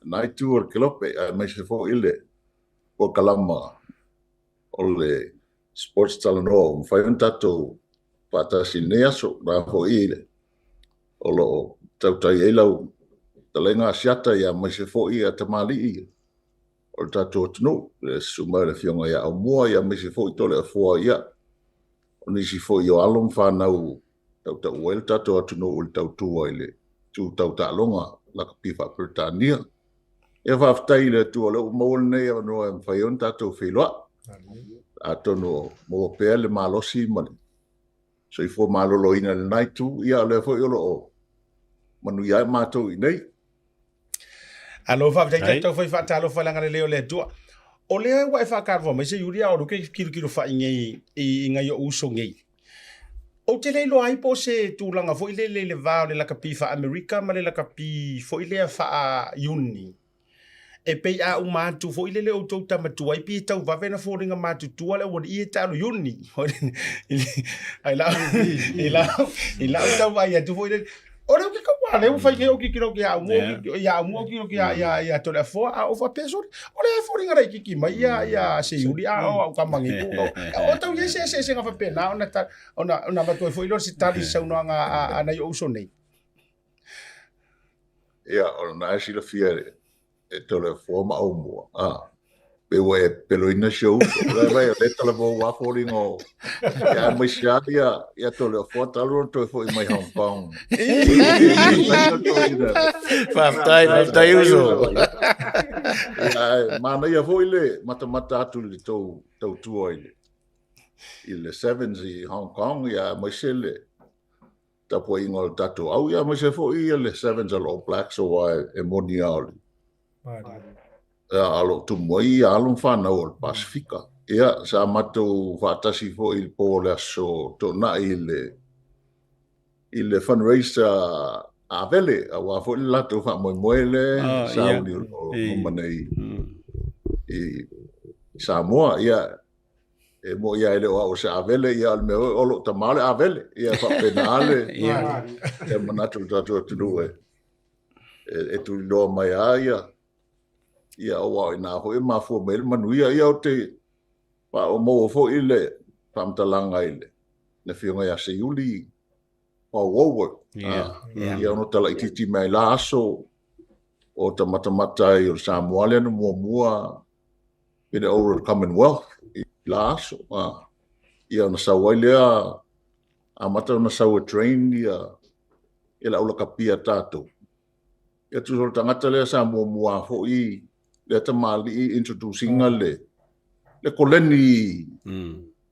Nai tu or kelope mai se fo ile o kalama o le sports Talanoa o fai un tato pata sineaso ra fo ile o lo tautai elau talenga Asiata ia mai se fo ia tamali ia o tato tunu le suma le fionga ia Aumua ia mai se fo i Toleafoa ia o nisi fo i o along whanau tautau el tato atunu o le tautua ile tu tautalonga la pifa Britania. E whaftai le tu ole maul nei o no em whaion tātou wheloa. A tono mo pēr le malosi mani. So I fo malolo ina le nai tu, ia le fo iolo o. Manu iai mātou i nei. Alo whaftai tau whai whaatalo whailanga le leo le tua. O lea wai whaakarwa mai se yuri a oru ke kiru whai i ngai o uso ngei. O te leilo ai po se tūlanga fo i le vāo le laka pi wha Amerika ma le laka pi fo i lea wha Iuni. E pei a u mātu fo i lele o tau tamatua i pi tau wawena fōringa mātu tua le wadi i e tālu Iuni. I lau tau vai atu fo i lele. O leo ki kawa leo whai ke o ki kiro ki a Aumua ki ki a Toleafoa a o whapesori. O leo fōringa rei ki mai ia Seiuli a o kamangi pu. O tau ye se nga whapena ona matua fo i lor si tali saunoanga a nai o uso nei. Ia, o na esi la fiere. E Toleafoa ma Aumua. Pewe peloina show. Vai le Talanoa wa foringo. Ya Malaysia ya Toleafoa talo to fo mai Hong Kong. Faftai uso. Ya mana ya fo ile mata atu le tau tua ile. Ile sevens i Hong Kong ya Malaysia le. Tapo ingol tatu. Au ya Malaysia fo ile sevens All Blacks o e monial. Alo tu moi alo fana o Pacifica. Ia sa matou fatasi fo il pole so to na ile fundraiser a vele a wa fo la to fa mo moele sa o manei i Samoa ia e mo ia ele o sa vele ia me o lo tamale a vele ia fa penale e manatu to do e tu lo mai ia o ina ho e ma fo mel manuia ia o te pa o mo fo ile pamtalanga ile na fionga ya Seiuli pa wowo ia no tala ititi mai laso o ta mata i Samoa le no mua in over Commonwealth laso ia no sawaile a mata no sawa train ia ila ula kapia tato ia tu so tangata le Samoa fo i le tamali introducing le koleni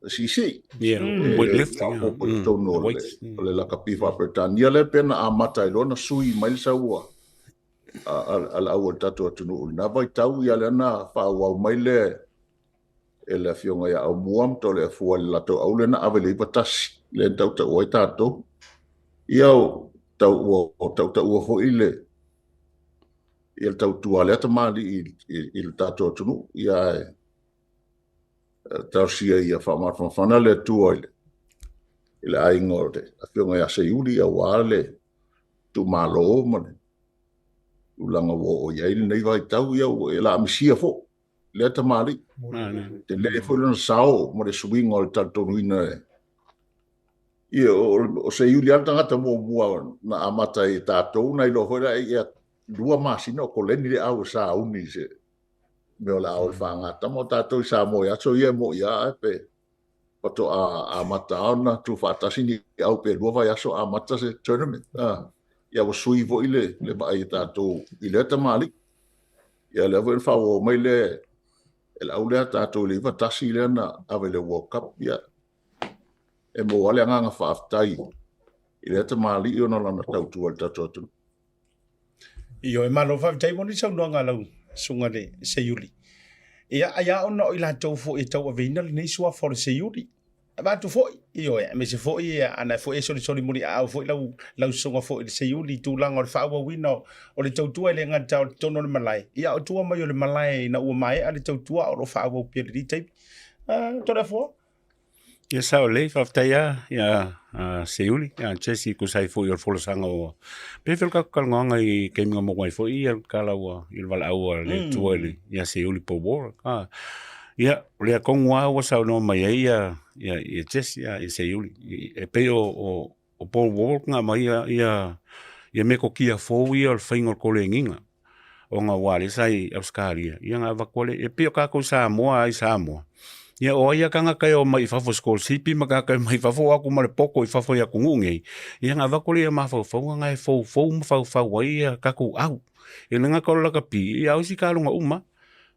sisi weightlifting le la kapifa Britania le pena amata ilona sui mai saua al awal tatu atunu na vai tau ia le na fa wa mai le ele fionga ya Aumua Toleafoa la to au le na avele patas le tau o tato ia tau o fo ile il tau tua le tamali il tato atunu ia Tarsia ia whamawhana le tua ile aingorde. A whiunga ia Seiuli a wale tu malo mane. Ulanga wo ia ili nei vai tau ia e la amisia fo. Le tamari. Te le fo lana sao mo le swing o le tatonuina ia o Seiuli al tangata mua na amata i tatou na ilo hora ia dua masina o koleni le au sa uni se. Me la o fanga mo tatou sa mo ya so ia mo ya pe pato a mata ona tu fatasi ni au pe luva ya so a mata se tournament ya wo sui vo ile le ba ai tatou ile tamali ya le vo fa wo mai le el au le tatou le fatasi le na ave le World Cup ya e mo wale nga fa aftai ile tamali ona la na tau tu al tatou Io e malo fa tai mo ni sa no nga lau sunga de Seiuli. Ia ona o ila tau fo e tau avena le nei sua for Seiuli. Ba tu fo io e me se fo ia ana fo e soli muri a fo lau sunga fo Seiuli tu langa o fa wa wino o le tau tua le ngata tono le malai. Ia o tua mai o le malai na u mai a le tau tua o fa wa pe le tai. Toleafoa. Ia sao le whaftaia ia Seiuli, ia Chesi ko sai fo i fo sanga o. Pe fel ka kalnga i keming mo mai fo i kala wa i wal au le tuali ia Seiuli po war. Ia le kongwa wa sao no mai ia Chesi ia Seiuli. E pe o po war nga mai ia me ko kia fo i al faingo ko le nginga. O nga wale sai Australia. Ia nga vakole e pe ka ko Samoa ai Samoa. Ia o ia kanga kai o mai fafo skol sipi maka kai mai fafo aku mare poko i fafo ia kungunge. Ia nga vakole ia mafau fau nga e fau mafau ia kaku au. Ia nga kola ka pi ia au si kalunga uma.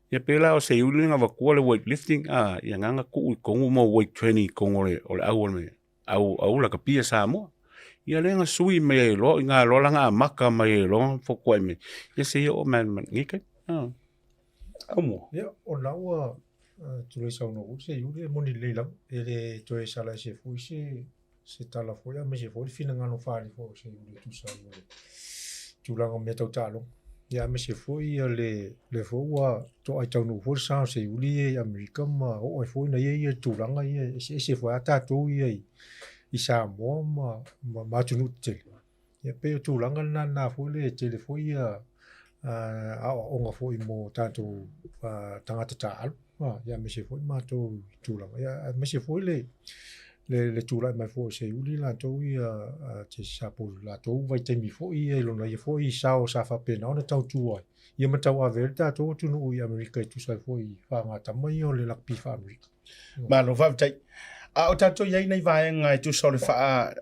Ia pela o Seiuli nga vakole weightlifting ia nga ku i kongu mo weight training kongole o le au me au la ka pi Samoa. Ia le nga sui me lo nga lo nga maka mai lo fo ko me. Ia se o man ngike. Aumua. Ia o lawa tu sa no se yule moni le lam ele to e sala se fu se tala fo ya me se fo fina ngano fa ni fo se yule tu sa yule tu la ngom meto talo ya me se fo ia le fo wa to ai tau no fo sa se yule america ma o ai fo na ye tu la nga ye se fo ata tu ye i sa mo ma tu nu te ya pe tu la nga na fo le telefo ia o nga fo i mo tanto tangata talo ya me se foi mato tula ya me se foi le le tūlai mai fo Seiuli la tau ia te Sapolu la tau vai te mi fo ia ilona ia fo i sao sa whapena ona tau tuai. Ia matau a veri tātou tunu i Amerika i tusai fo i whangata mai o le lakpi wha Amerika. Malo whaptai. O tātou iai nei vaenga e tu sole wha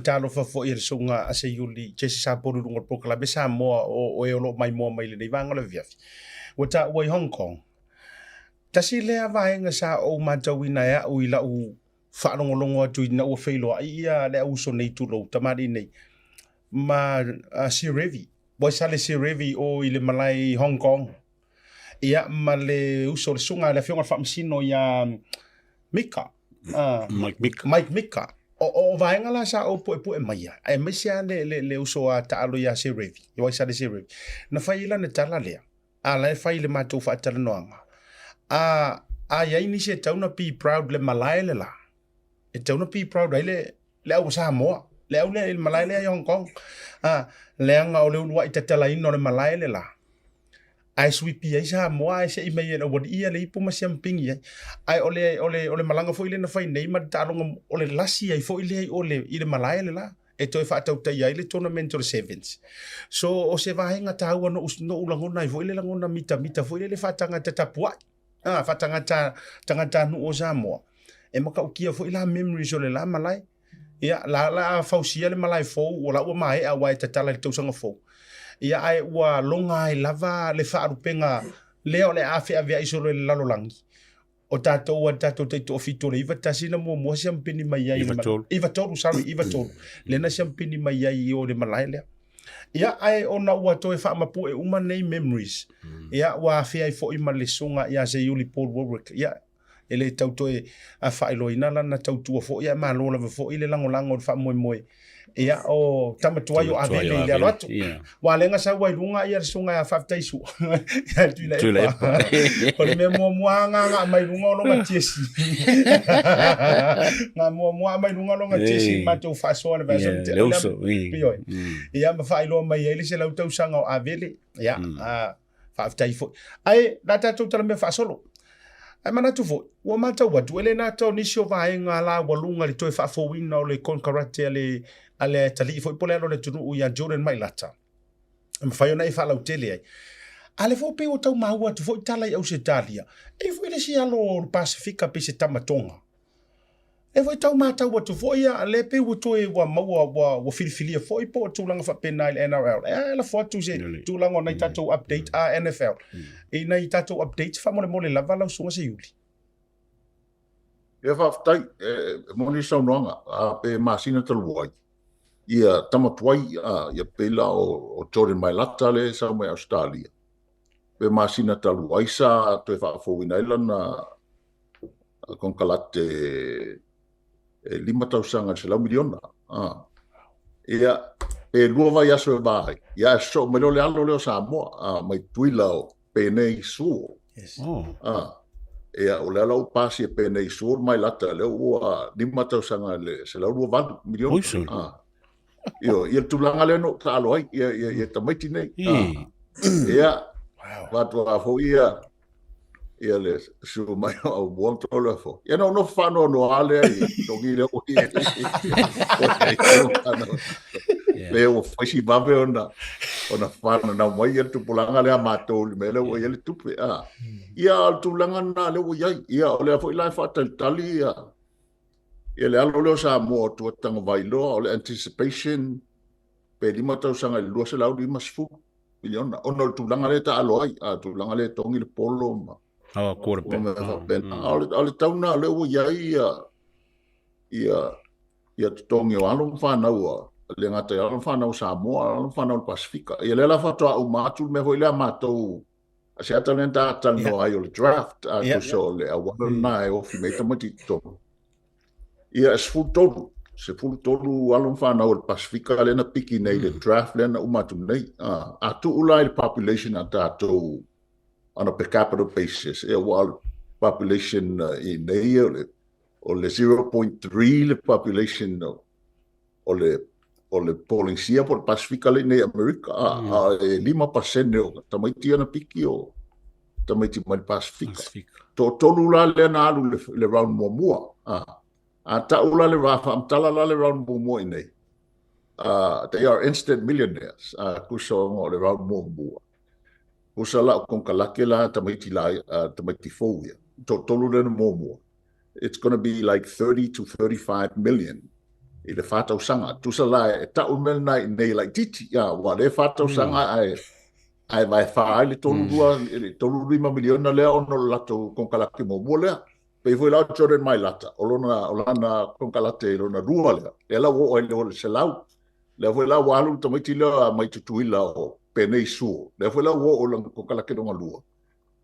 tālo wha fo i resunga a Seiuli te Sapolu runga pokala be Samoa o e olo mai moa mai le nei vanga le viafi. Wata ua i Hong Kong. Tasi lea vaenga sa o matau ina ea o i lau whaarongolongo atu ina ua whailoa ia lea uso nei tulo tamari nei. Ma Sirevi. Boi sale Sirevi o i le malai Hong Kong. Ia ma le uso le sunga le whionga whaamsino ia Mika. Mike Mika. O vaenga la sa o poe maia. E mesia le uso a taalo ia Sirevi. Ia boi sale Sirevi. Na whaila ne tala lea. A lai whaile mātou wha Talanoa. A iai ni se tauna pi proud le malai le la. E tauna pi proud ai le au Samoa. Le au le malai le Hong Kong. Le anga o le ulua i tatala ino le malai le la. Ai swipi ai Samoa ai se i mei ena wadi ia le ipo ma siampingi ai. Ai ole malanga fo ile na whai nei ma talonga ole lasi ai fo ile ai ole i le malai le la. E toi whaatau tai ai le tournament o le sevens. So o se vahenga taua no ulangona ai fo ile langona mita fo ile le whaatanga tatapua. Tangata nu o Samoa. E maka ukia fo ila memories o le la malai. Ia la fausia le malai fo o la ua mai a wai tatala le tausanga fo. Ia ai ua longa ai lava le whaarupenga leo le awhi avea iso le lalolangi. O tātou teitu o fito le iwa tasina mua siampini mai ai. Iwa tolu. Lena siampini mai ai o le malai lea. Ia ai ona ua toe whaamapu e uma nei memories. Ia ua awhi ai fo ima le sunga ia Aiolupotea. Ia ele tautoe a whaeloina lana tautua fo ia malola fo ile lango fa moe ia o tamatuai o avele ile aloatu wa lenga sa wai lunga ia sunga ya faftaisu ia tuile o le mua nga mai lunga lo ngatiesi nga mua mai lunga lo ngatiesi mato faso le verso ia ma failo mai ile se lau tau sanga o avele ia faftaifu ai data total me fasolo ai mana tu fo wa mata wa duele na to ni sio vaenga la walunga le toe fa fo wina o le concarate ale tali fo pole lo le tunu u ya Jordan mai lata me fa yona i fa la utele ai ale fo pe o tau maua tu fo tala i Australia e fo ile si alo Pacifica pe se tamatonga e fo tau mata wa tu fo ia ale pe o toe wa maua wa filfilia fo i po tu langa fa pena il NRL la fo tu se tu langa na tato update a NFL e na tato update fa mole lava la sunga Seiuli e fa tai moni sa nonga a pe masina toluai ia tamatuai ia pela o Jordan mai lata le sa mai Australia pe masina toluai sa to fa fo wina ilana con calate lima tausanga se lau miliona ia e lua vai aso vai ia so me lo le alo le Samoa mai tuila o penei su ia o le alo pasi penei su mai lata le ua lima tausanga le se lau lua miliona ia tulanga le no talo ai ia tamaiti nei ia watu a fo ia le su mai o buon Toleafoa. Ia no whano no ale ai, tongi le o ia. Le o whaisi babe ona whano na mai ia tupulanga le a mātou li mele o ia le tupe. Ia al tulanga na le o iai, ia o le a fo ilai whaatalitali ia. Ia le alo leo Samoa tuatanga vailoa o le anticipation pe lima tausanga i lua se lau lima sifu miliona. Ono le tulanga le ta alo ai, tulanga le tongi le polo ma. Ale tauna le o iai ia tongi o alo whanau le ngata alo whanau Samoa, alo whanau Pacifica. Ia le la whatoa au mātul me hoi lea mātou Asiata lenta Talanoa ai o le draft a so le awana na e ofi me tamati tono. Ia se fulu tolu alo whanau le Pacifica le na piki nei le draft le na umatu nei. A tu ulai le population a tātou on a per capita basis. While population in there, or the 0.3 the population or the polling sia por Pacifica in America, 5% o tamaiti ana piki o tamaiti mai Pacifica. To tolu la le na alu le round mua. Ta'ula le rafa am talala le round mo nei. They are instant millionaires. Kuso ngo le round mo. Kusala kung kalaki la tamaiti fobia. Tolu le mo. It's going to be like 30 to 35 million. I le fatau sanga. Tusala ta'u mel nei like titi. Wa le fatau sanga ai vai fa le tolu 5 miliona le ono lato kung kalaki mo lea. Pei foi lau Jordan mai lata, olana konkalate lona rua lea. Le la wo le se lau. Le foi lau walu tamaiti lea mai tutuila o penei suo. Le foi lau wo o lang konkalake donga lua.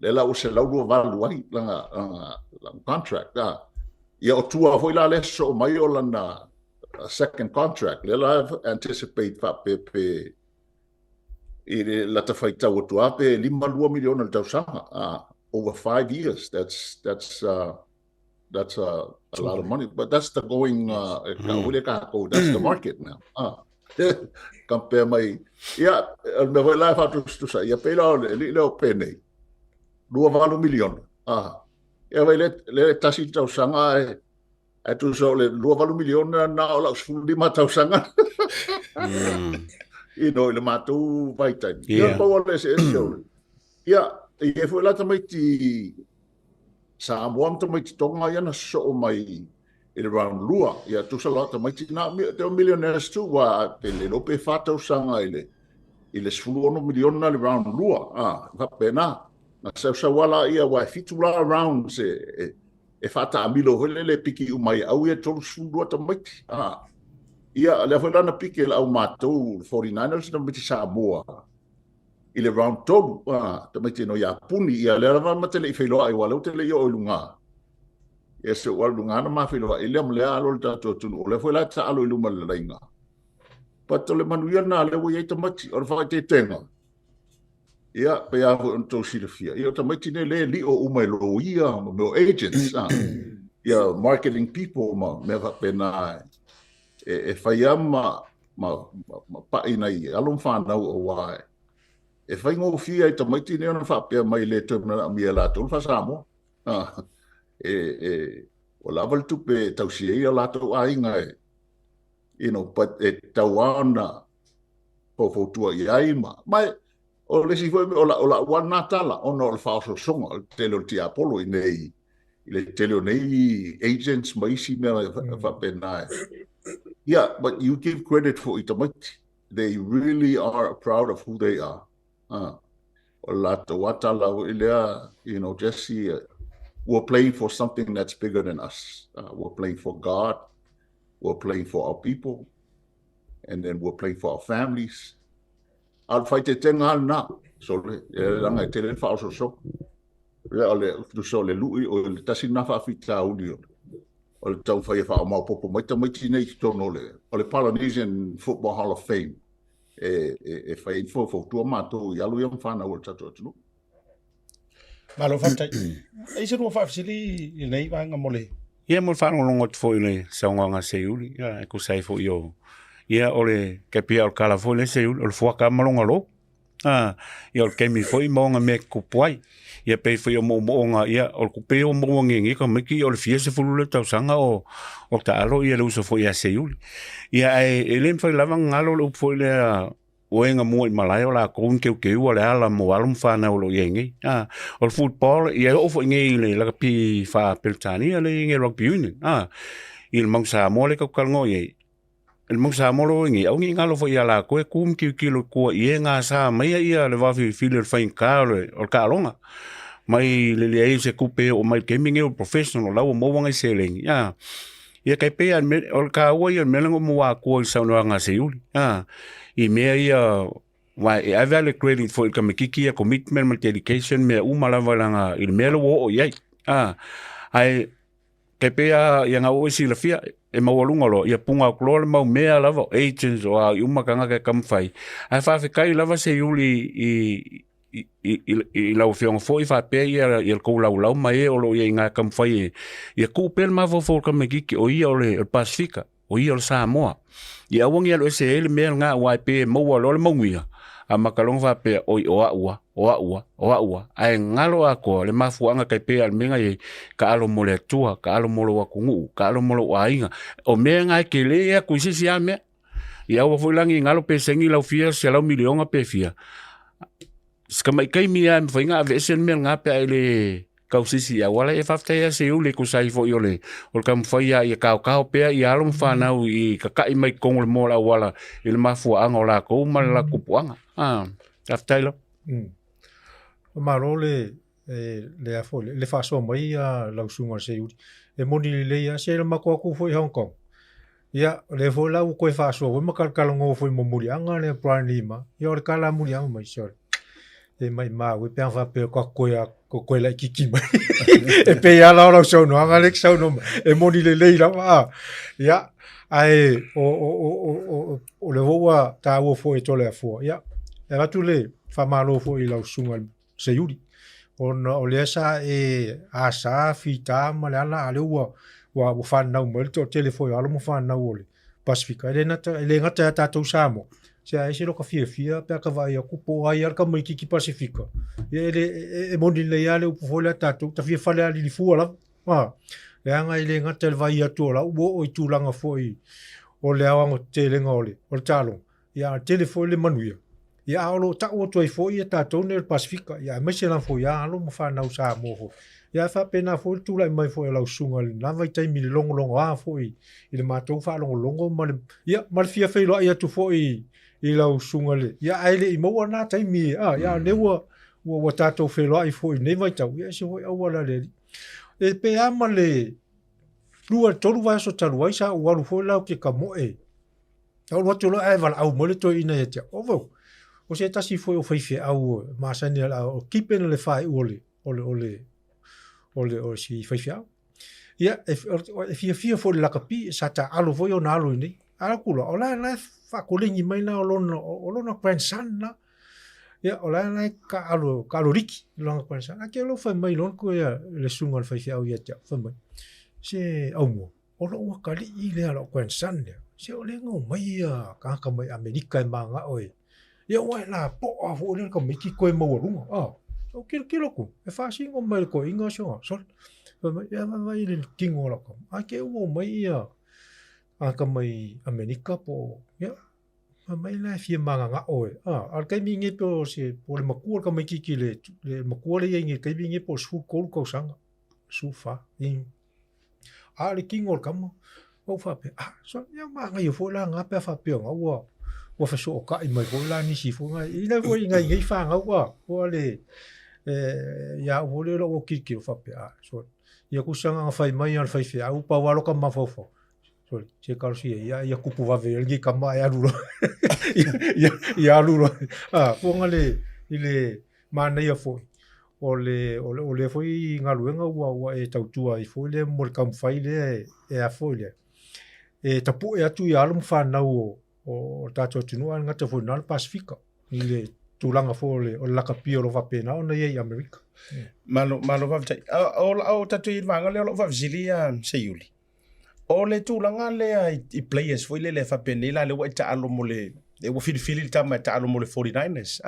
Le la o se lau lua walu ai langa contract. Ia o tua foi la le so mai o lana second contract. Le la anticipate fa pe I la tafaita o tua pe 5 miliona le tausanga. Over 5 years. That's a lot of money, but that's the going. That's the market now. Compare my me vai lá fa tu sa ia pela le pene 2 miliona. Ia vai le tasi tau sanga e tu so le 2 miliona na o la suli matau sanga. Le matu vai tai. Ia pa o le se so. Ia e foi lá também Samoa tamai tonga yana so mai around lua ya tu sa lot tamai na the millionaires too wa te le no pe fata sanga ile sfulu miliona around lua va pena na sa wala ia wa fitula around se e fata amilo le piki umai au ia tolu sfulu tamai ia le fa na piki la mato 49ers na miti Samoa ile round tolu tamai no ya puni ia le va matele felo ai wala tele yo lunga ese wala lunga na ma felo ile mle alo ta to le foi la ta alo luma le inga pato le manuia na le wo ye tamai or fa te tenga ia pe a to silfia ia tamai ne le li o umai lo ia mo agents ia marketing people ma me va pena e faiama ma pa ina ia alon fa na o wa e fai ngō fia i tamaiti ne ona whapea mai le tōmna mia lātou wha Samoa. O lawal tupe tausia i a lātou ainga but e tauana po fautua i aima. Mai, o lesi foi o la wana tala, ona o le whaoso songa, o teleo ti Apollo i nei, i le teleo nei agents maisi mea whapea nae. Yeah, but you give credit for i tamaiti. They really are proud of who they are. Just see we're playing for something that's bigger than us. We're playing for God. We're playing for our people. And then we're playing for our families. I'll fight it now. So, I tell it for us. So, le lui o le tasi na fa fita uni o le tau fai fa ma popo mai nei tono le Polynesian Football Hall of Fame. E fai info tu mato ya lu yang fana o tato tu malo fa tai e se ro fa sili nei va ngamole ia mo fa ngongot fo ile saunga Seiuli ia ko sai fo yo ia ole ke pia o kala fo le Seiuli o fo ka malonga lo ia o ke mi fo i monga me ku puai ia pe fo yo mo nga ia o ku pe o mo ngi ko me ki o le fiese fo le tau sanga o ta alo ia lo so fo ia Seiuli ia e len fo lava ngalo lo fo le o enga mo i malai o la kon ke o le ala mo alum fa na o lo yengi o football ia o fo ngi le la pi fa peltani le ngi rugby union il Manu Samoa le ka kalngo ye el Manu Samoa lo ngi au ngi ngalo fo ia la ko kum ki lo ko ia nga sa mai ia le va fi le fain ka o ka longa mai le se kupe o mai gaming o professional la o mo wanga selling ia kai pe an o ka o ia melango mo wa ko sa no nga Seiuli i mea ia wa e avale credit for ka mikiki commitment and dedication me umala valanga il melo o ia ai kai pe ia nga o si la fia e mawalunga lo ia punga klore mau mea lava agents o uma kanga ka kamfai ai fa fe kai lava Seiuli i lau whionga fo i whape ia i kou lau mai o lo ia ngā kamwhai ia kūpel ma fo ka megiki o ia o le Pacifica o ia o le Samoa ia awangi alo ese ele mea ngā waipe maua lo le maungia a makalong whape o i oa ua o ua ai ngalo ako le mafuanga kai pe al menga ye ka alo mo le tua ka alo mo lo kungu ka alo mo lo ainga o menga ke le ya ku si ame ia o fulangi ngalo pe sengi la fia se la milionga pe fia skama kai mi am fainga vesen mel ngape ele kausisi ya wala e fafta ya Seiuli ku sai fo yole o kam faia ia ka pe ia lo fanau i ka kai mai kong le mola wala il mafuanga la ko mal la kupuanga aftailo marole le afo le faso mai a la sunga Seiuli e moni le ya se ma ko ku foi Hong Kong ya le fo la ko faso o ma kal ngo foi mo muri anga le plan lima yo kala muri anga mai so e mai ma we pe fa pe ko la kiki mai e pe ya la so no anga le so no e moni le la ya ai o le voa ta wo foi Toleafoa ya e va tu le fa malo foi la sunga Seiuli o le sa e asa fita ma le ala ale wa fa na mo le telefone ala mo fa na ole Pacificezy le ngata ta to samo se ai se lo ka fia pe ka vai ku po ai ka mai ki Pacificezy e moni le ya le po le ta to ta fia fa le ali li fu ala le anga le ngata le vai atu la o tu langa foi o le awa tele ngole o talo ya telefone le manuia ya alo ta o toi foi ta to ne Pacificezy ya me se la foi ya alo mo fa na usa mo ya fa pena foi tu la mai foi la usunga na vai tai mi longo foi ile ma to fa longo mal ya mal fia fe lo ya tu foi i la usunga le ya ai le i mo na tai mi ya ne wo ta to fe lo ai foi ne vai tau ya se foi awala le e pe amale lua tolu vai so talu ai sa o alu foi la ke ka mo e au lo to lo ai val au mo le to ina ya ovo o se tasi foi o fai fe au ma sa ni la o kipen le fai ole si fai fe au ya e fia foi la kapi sa ta alu foi o na alu ni ala kula ola fa kolingi mai na olona grandson na ya ola ka alu riki longa grandson ke lo fa mai lon ko ya le sunga fai fe au ya fa mai se Aumua olo wa kali i le ala grandson ya se ole ngo mai ya ka mai Amerika manga oi ya wa la po a fu le ka miki ko mo runga o kilo ko e fa singo mai ko inga so ya mai le kingo la ko ke wo mai ya ka mai Amerika po ya mai la fia manga oi al kai mi nge po se po le maku ka mai ki le maku le nge kai mi nge po su ko sanga su fa in le kingo ka mo o fa pe so ya manga yo fo la nga pe fa pe nga wa fa so ka i mai ko la ni si fo nga i la fo nga nge fa nga wa le ya o le lo ki fa pe so ya ku sanga fa mai al fa fe au pa wa lo ka ma fo sorry se ka si ya kupu va ver ngi ka ma ya rulo ya rulo fo nga le ile mana ya fo ole foi nga luenga wa e tautua i foi le mo kam fai le e a foi le e tapu e atu ya alum fa na o tato tinu nga te foi na Pacificezy ile tulanga fo le o la kapio lo va pena ona ye America malo va o tatu i vanga le lo va zilia Seiuli o le tulanga le i players foi le fa pena la le wa ta alo mo le e wo fili ta ma ta alo mo le 49ers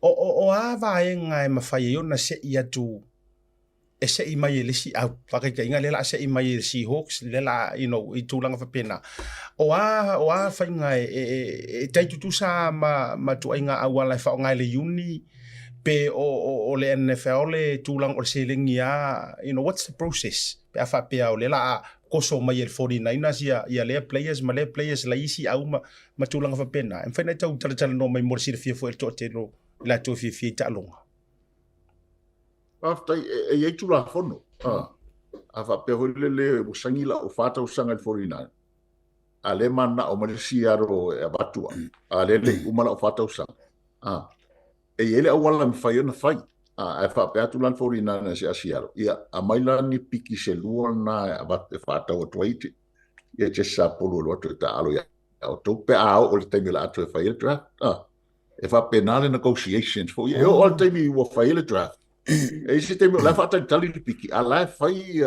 o va ngai ma fa yo na se ia tu e se i mai le si au fa ka inga le la se i mai si Hawks le la i tulanga fa pena o fa ngai e tai tu sa ma tu inga awala fa ngai le uni pe o le NFL le tulang o se lengia what's the process pe fa pe o le la koso mai el 49ers ia le players ma le players la isi au ma tulanga fa pena en fa na tau tala no mai morsi fia fo el totelo la to fi ta longa after e tu la fono ava pe le busangila o fata usanga el 49 ale mana o malisiaro e batua ale le umala o fata usanga e ele awala me fai na fai a fa pe atu lan 49 na se asiaro ia a maila ni piki se luana abate fata o twaiti ia che Sapolu lo to ta alo ya o to pe o le temila atu e fai draft e fa penale negotiations for ia o te mi wo fai le draft e se te la fata tali ni piki ala fai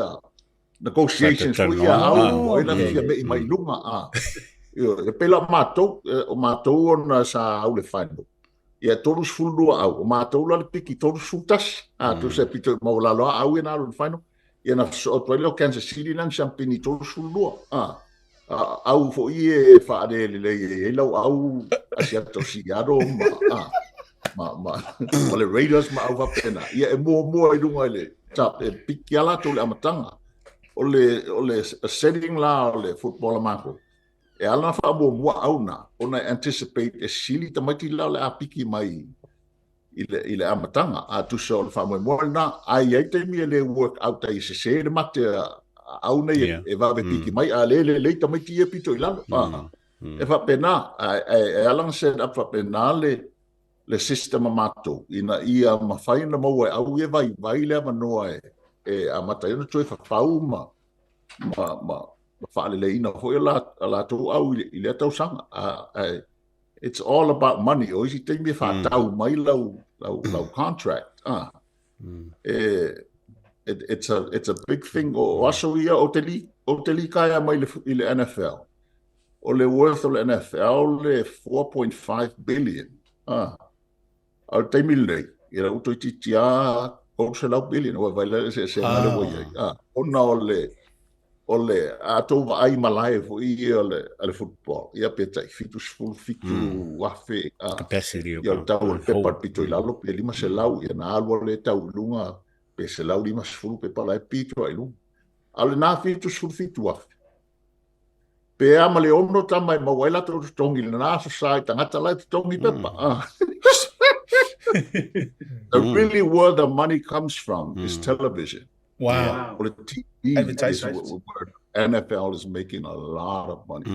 negotiations for ia o ina fia me mai lunga io e pela mato o na sa au le fai ia tolu sfulua au ma tolu le piki tolu sultas tu se pito maulalo au ina lu final ia na so to Kansas City lang champini tolu sfulua au fo ie fa le lau au Asiata Siaro ma le Raiders ma au va pena ia mo i lunga le tap piki ala to le amatanga o le setting la o le football mako e ala fa mo au na ona anticipate e sili tamati la le apiki mai ile amatanga tu so fa mo na ai te mi le work out ai se le mate au nei e va piki mai le tamati e pito ilalo e fa pena e ala set up fa pena le system mato ina ia mafaina mo au e vai le manoa e amata ina toi fa fauma ma fa le ina ho la to au ile tau sanga it's all about money o isi te me fa tau mai lau contract it's a big thing o aso ia o te li kaya mai le NFL o le worth o le NFL le 4.5 billion al te milei ira uto titia o se lau billion o vai le se ngale wo ia ona ole ato ai malai fo i ole football ia peta fitu wafe capacity ia tau pe pito ilalo pe lima se lau ia na alwa le tau lunga pe se lau lima sfulu pe pala pito ai lu ale na fitu wafe pe ama le ono tama ma waila to tongi na sa tangata la tongi pepa really where the money comes from is television. Wow. Well, the TV is where NFL is making a lot of money.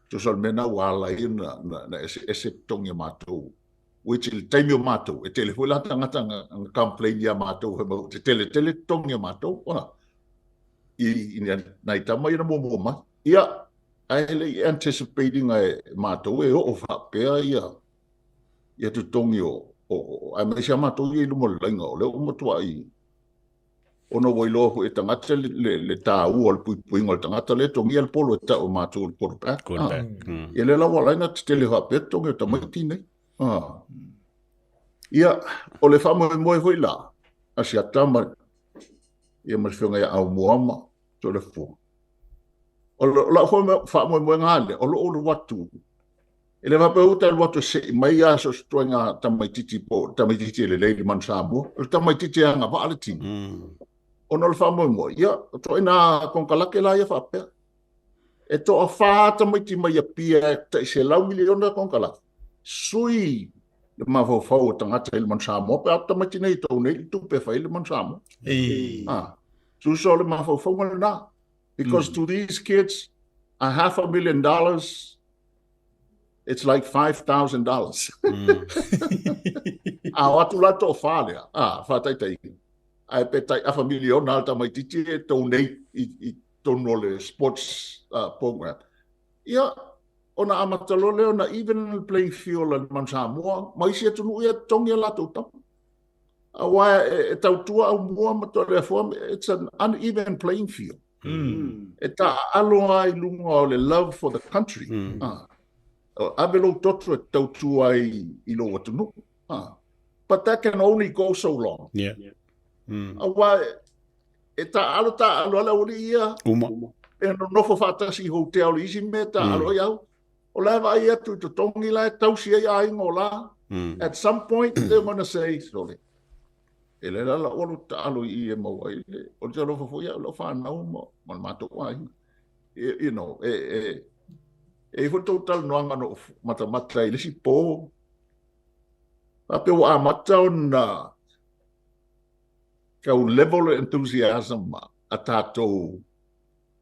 Just al mena wala na ese tongi mato, which il temio mato, e telefula tangata ang complain ya mato, te tele tongi mato, na itama ina mo ma, ia, ai anticipating a mato e o fa pea ia tu tongi ai mai se mato i lumo lenga o le o motua i ono woilo ko e tangata le ta u ol pui ngol tangata le tongi al polo ta o mato ol polo back e le la wala na tele ha peto nge ta mai tine ia o le famo mo foi la Asiata ia ma fionga ia Aumua Toleafoa o la fa mo ngale o lo watu ele va pe uta watu se mai aso stoinga tamaititi le lady Manu Samoa o tamaititi anga va alti ono le famo mo ia to ina kon kala ke la ia fa pe e to fa tamaiti mai pia te se lau miliona kon kala sui le ma fo tangata le Manu Samoa pe tamaiti nei to nei tu pe fa le Manu Samoa su so le ma fo na because to these kids $500,000 it's like $5,000. Watu la to fale. Fatai tai. Ai petai a familia na alta mai titi donate I tonole sports program. Ia ona amatalo le ona even playing field al Manu Samoa, mai sia tunu ia tongia la to tap. Awa e tau tua Aumua ma Toleafoa, it's an uneven playing field. Eta aloa I lunga o le love for the country. Avelo totro tau tua I lo watunu. But that can only go so long. Yeah. Awa eta alo ala ia. E no fo fatasi hotel isi meta alo iau. O la vai atu to tongi la tau sia ia ingola. At some point they're going to say sorry. Ele la olo alo I mo ai. O te lo fo ia lo fa na mo mato ai. You know, e fo total no anga no mata I lisi po. Ape wa mata ona ka level of enthusiasm atato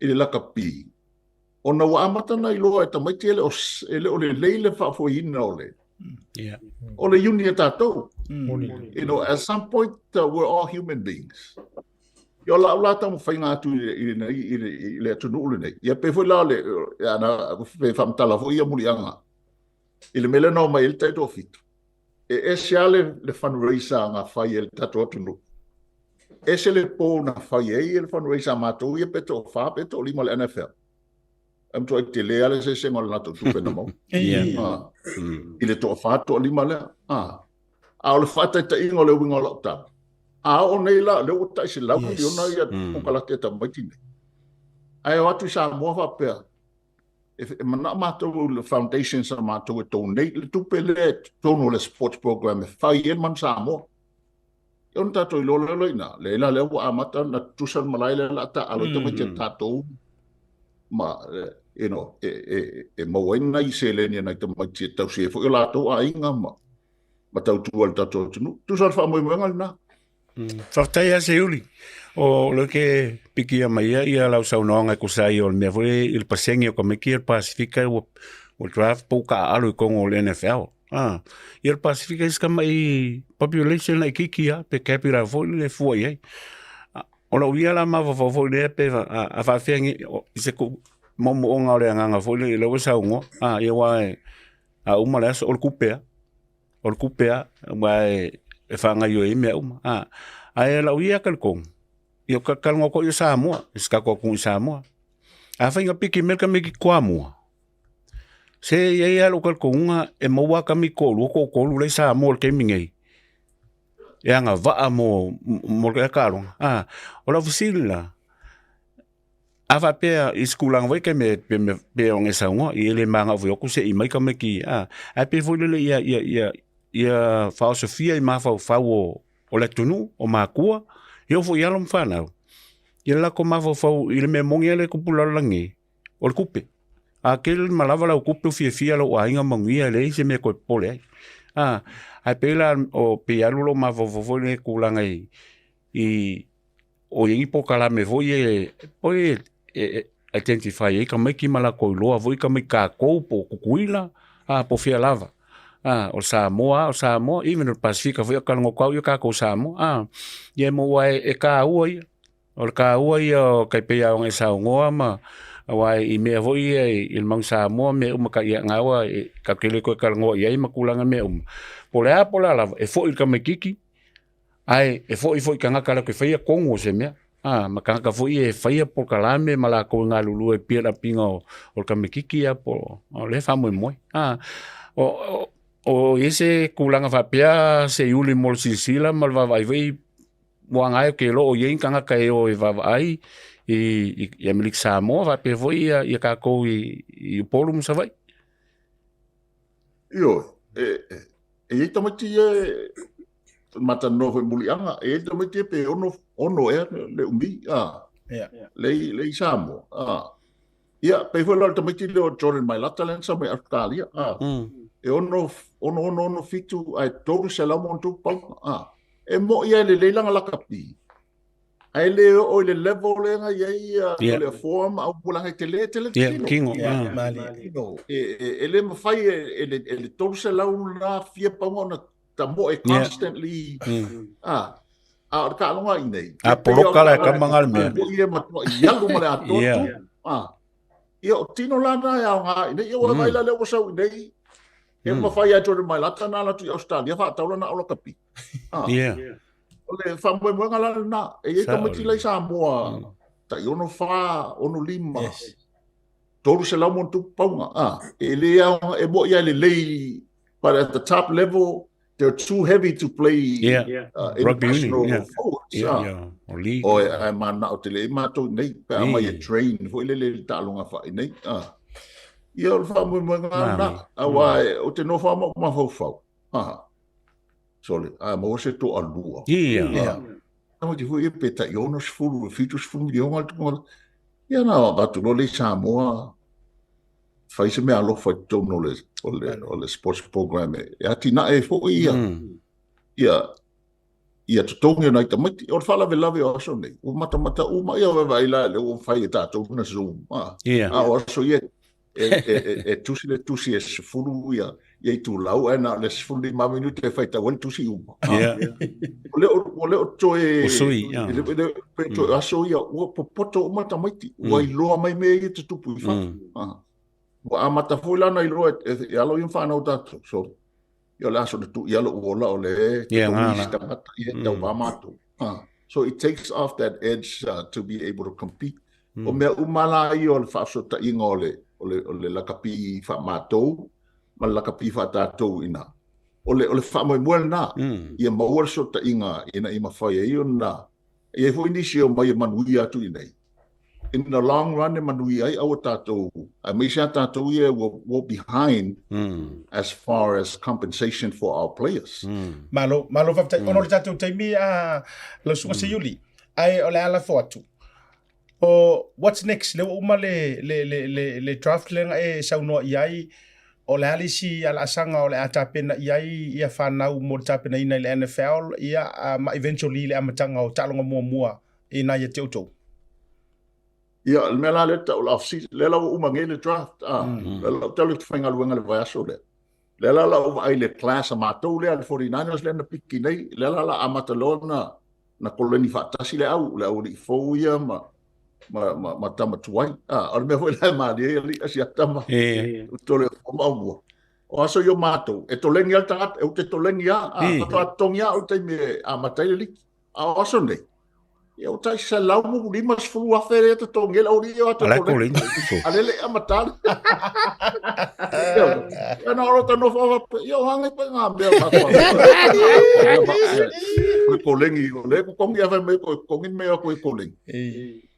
ile la kapi. Ona wa mata na ilo eta mai tele o le leile fa fo ina ole. Yeah. Ole uni tato. You know, at some point we're all human beings. Yo la tamo fainga tu ile tu no le. Ya pe fo la le ana pe fam tala fo ia mulianga. Ile mele no mai el taito fit. E le fundraiser nga fai el tato tu no. Ese le po na fai el fundraiser mato ia peto fa peto lima le NFL. Am to te le se ngol na to tu pe na mo. Ile to fa to lima le. A o le whata ta ingo le winga lockdown. A o nei la, le o ta isi lau ki ona ia o kalate ta maitine. Ai o atu sa mua whapea. E mana mātou le foundation sa mātou e donate le tupe le tono le sports program e whai en man sa mua. E on tātou I lola loina, le ila le ua amata na tusan malai le la ta alo te maite tātou. Ma, you know, e mawaina I se lenia na te maite tau se fo I lātou a inga ma. Ma tau tua le tātou tunu. Tusan wha moe moenga na. Whaktai a Seiuli. O lo ke piki a mai ia lau sau noanga ko sai o me foi il pasengi o komeki il Pacifica o draft po ka alu kongo le NFL. Il Pacifica is mai population like kiki pe capita foi le foi ai. O lo ia la ma foi le pe a fa fengi se ko momo onga le nganga foi le lo sau ngo. Ia wa a uma le so o kupea. O kupea mai e fanga yo e me uma. Ai la uia kalkong. Yo kakalngo ko yo Samoa, iska ko kung Samoa. Afa nga piki melka meki kwa mua. Se ye ya lokal ko nga e mowa kami ko lu le Samoa ke mingei. Ya nga va mo ka kalong. Ola fusila. Afa pe iskulang we ke me pe on esa ngo I le manga vo ko se I mai ka meki. A pe vo le ya fa Sofia I ma fa o le tunu o makua. Yo fo yalom whanau. I la ko mawha whau I le me mongi ale kupula langi. O le kupe. A kele malawa lau kupe fia lau a inga manguia le se me koe pole ai. Ai pela o pe alulo mawha whau le kulanga I o yengi po kala me voi identify e ka mai ki mala koi loa voi ka mai ka kou po kukuila po fia lava. O Samoa, even o Pacifica foi kalongo kau yo ka ko Samoa. Ye mo wai e ka ua ia. O ka ua ia o kai pea o ngesa o ngoa ma wai I mea voi I mang Samoa me umaka ia ngawa ka kele ko kalongo ia I makulanga me Pole a pola lava e fo I ka mekiki. Ai e fo I ka ngaka la ko faia kongo se mea. Maka ka fo I e faia por kalame mala ko nga lulu e pia pinga o ka mekiki ia po le fa mo mo. O ese kulanga whapea Seiuli mol silsila mal vavai moangai ke lo o yen kanga kai o vavai I Amerika Samoa whapea voi I ka kou I polum sa vai. Io, e tamati mata novo mulianga, e tamati pe ono le umbi, le Samoa. Ia, pe foi lo tamati le Jordan mai latalan sa mai Australia. E ono fitu ai toru se la montu pau e mo ia le leilanga la kapi ai le o le level le nga ia le form au pulanga te le kingo mali e le mafai e le toru se la una fia pau na tambo e constantly a ka longa inei a porokala ka mangal me ia mato ia lu male atotu ia o tino lana ia nga inei o mai la le o sau inei e mawhai a tore mai lata nā latu I Australia, wha taula na ola kapi. O le whamoe moenga lana nā, e tamati lei Samoa, ta I ono wha, ono lima, toru se lau montu paunga. E lea, e mo ia le lei, but at the top level, they're too heavy to play international sports. O e mana o te le, mātou nei, pe a mai e train, fo ile le tālunga wha i nei. Ia o wha mui mga na, awa o te no wha ma whau. Sole, ma o se to alua. Tama te hui e peta I ono sifuru, e fitu sifuru I onga tunga. Ia na batu no le Samoa, whaise mea alofa I tono o le sports program e ati na e fo ia. Ia tutongi na I tamati, o whala ve lave o aso nei. O mata uma ia wa ila le o whai e tātou na Zoom. O aso ia. tusi e sifuru ia i tu lau na le sifuru di maminu te fai tawani tusi uma. O leo toe le peto aso ia ua popoto o mata maiti ua I loa mai mea I te tupu I wha. Ua a mata fuilana I loa e alo I whanau tatu. So ia le aso le tu I alo uola o le te tuisi tangata I he tau wamatu. So it takes off that edge to be able to compete. O mea umala I o le whaaso ta inga o le lakapi wha mātou, ma lakapi wha tātou ina. ole whamoe na. Ia maua so ta inga ina ima whaia i ona. Ia fu inisi o mai manui atu i nei. In the long run, manui ai au tātou. A meisha tātou ia were behind as far as compensation for our players. Malo whaftai, ono le tātou taimi a lau sunga Seiuli. Ai o le ala foatu. O what's next? Le uma le draft lenga e saunoa iai o le alisi ala asanga o le atapena iai ia whanau mo le tapena ina i le NFL ia ma eventually le amatanga o talonga mua ina ia te utou. Ia, le mea la le tau la off-season, le la uma ngai le draft, le la tau le whainga luenga le vaiaso le. Le la uma ai le class a mātou le, le 49ers le na piki nei, le la amatalo na koloni whaatasi le au li fau ia ma tamatuai. Ora mea hoi le maari e li Asiata Toleafoa ma Aumua. O aso yo mātou, e tolengi al tangata, e ute tolengi pato atongi a ute me amatai le liki. A aso nei. Eu tai sa lau mo lima sfulu afere te tongel au rio atu tole. Alele amatali. Eu na ora no fa eu hanga pa nga be ma ko. Ko kolengi le ko kongi ave me ko kongi me ko kolengi.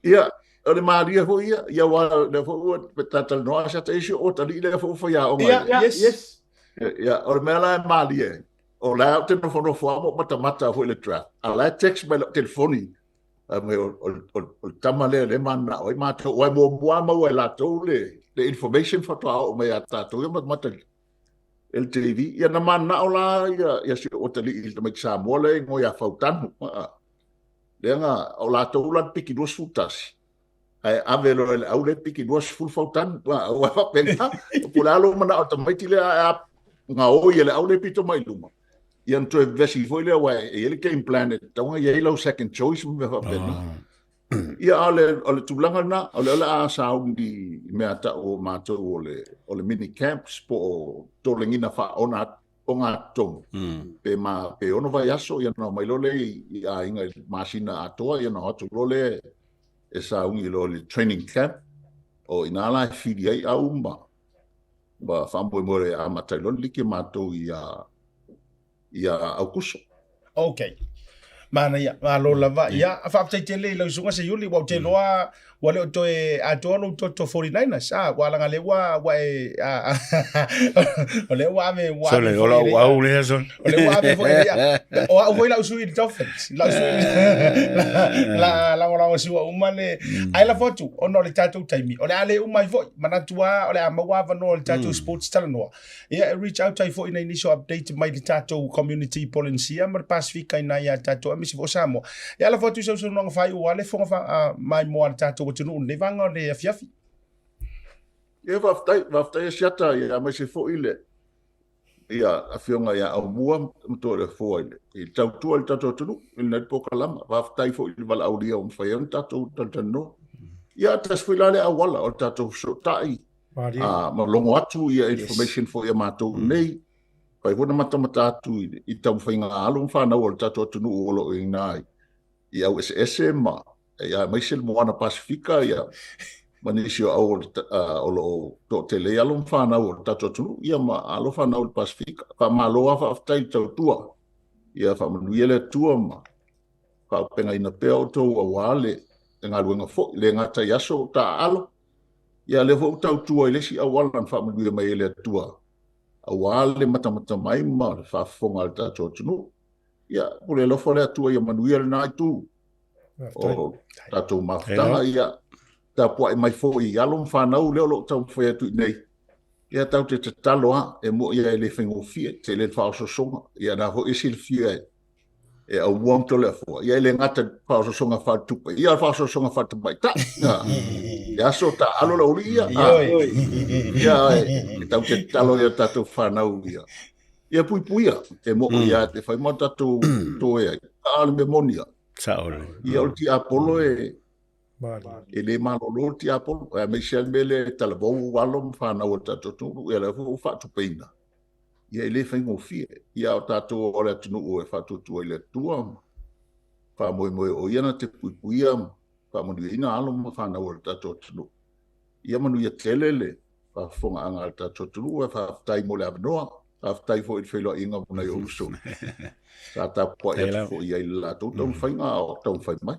Ia ole maria ho ia wa le fo Talanoa sa te issue o tali le fo ya o mai. Yes. Ia ole mela maria. O la te no fo mo mata ho le draft. Ala text by telefoni. O tamale le mana o mata o mo mo la tole the information for o me ata to mata el TV ia na mana o la ia si o tali il me sa mo le ngo ya fautan le nga o la to la piki dos futas ai avelo el au le piki dos full fautan o fa penga pulalo mana automatically nga o ia le au le pito mai luma. Ian to vesi foi le wa ele game plan tanga yellow second choice me fa pena ia ale tulanga na ale a saundi me ata o mato ole mini camps po tolengina fa ona tom pe ono vai aso ia no mai lole ia inga masina atoa ia no atu lole e saungi lole training camp o inala fidi ai aumba ba fambo more a matalon like mato ia aukuso. Okay. Mana ia malo lava ia fa tele lo sunga Seiuli wa te loa wa le to e atono to 49ers wa la ngale wa e ole wa me wa le ola wa le son ole wa me foi o foi la usui Dolphins la la su umale ai la foto ono le tatu taimi ole ale umai foi manatua ole amawa va no le tatu sports Talanoa ia reach out ai foi na initial update mai le tatu community polincia mar Pacifica ina ia tatu misi fo Samoa ia la foto so no fai o ale fonga mai mo le tatu tunu le vanga le afiafi ia vaftai siata ia mai se fo ile ia afionga ia Aumua Toleafoa ile i tautua le tatu tunu i net pokalama vaftai fo ile vala aulia o mfaion tatu Talanoa ia tasfilale awala o tatu so tai ma longo atu ia information fo ia matou nei pai vona mata atu i tau whainga alo mwhana o le tatu atunu o lo i nai i au SMI ia maisel moana Pacifica ia manisio au o lo to tele alo mwhana o le tatu atunu ia ma alo whana o le Pacifica pa maloa whaftai tau tua ia whamanuia le tua ma whapenga ina pea o tau a wale e ngā ruenga fo le ngata yaso ta alo ia le fo tau tua i lesi a walan whamanuia mai le tua awale mata mai ma fa fonga ta tonu ia pole lo fole atua ia manuia na tu o tatu mafta ia ta po mai fo ia lo fa na u lo tau foi tu nei ia tau te taloa e mo ia le fingo fie te le fa so songa ia na ho isil fie e au wong Toleafoa ia le ngata fa so songa fa tu ia fa so songa fa tu mai ta ia so ta alo lo ia ia tau te talo ia tatu fa na u ia puipuia e mo ia te fai mo tatu to e al memonia saole ia o ti Apollo e le malo ti Apollo e Michel Mele talabo walom fa na o tatu tu ia le fu fa tu peina ia le fai mo fie ia o tatu o le tunu o e fa tu tu ile tua fa mo o ia na te puipuia fa mo ina alo mo fa na o tatu tu ia manu ia telele fa fonga anga tatu tu e fa tai mo le abnoa After I fought fellow inga puna yo so. Sa ta po ya fo ya la to don't find out don't find mai.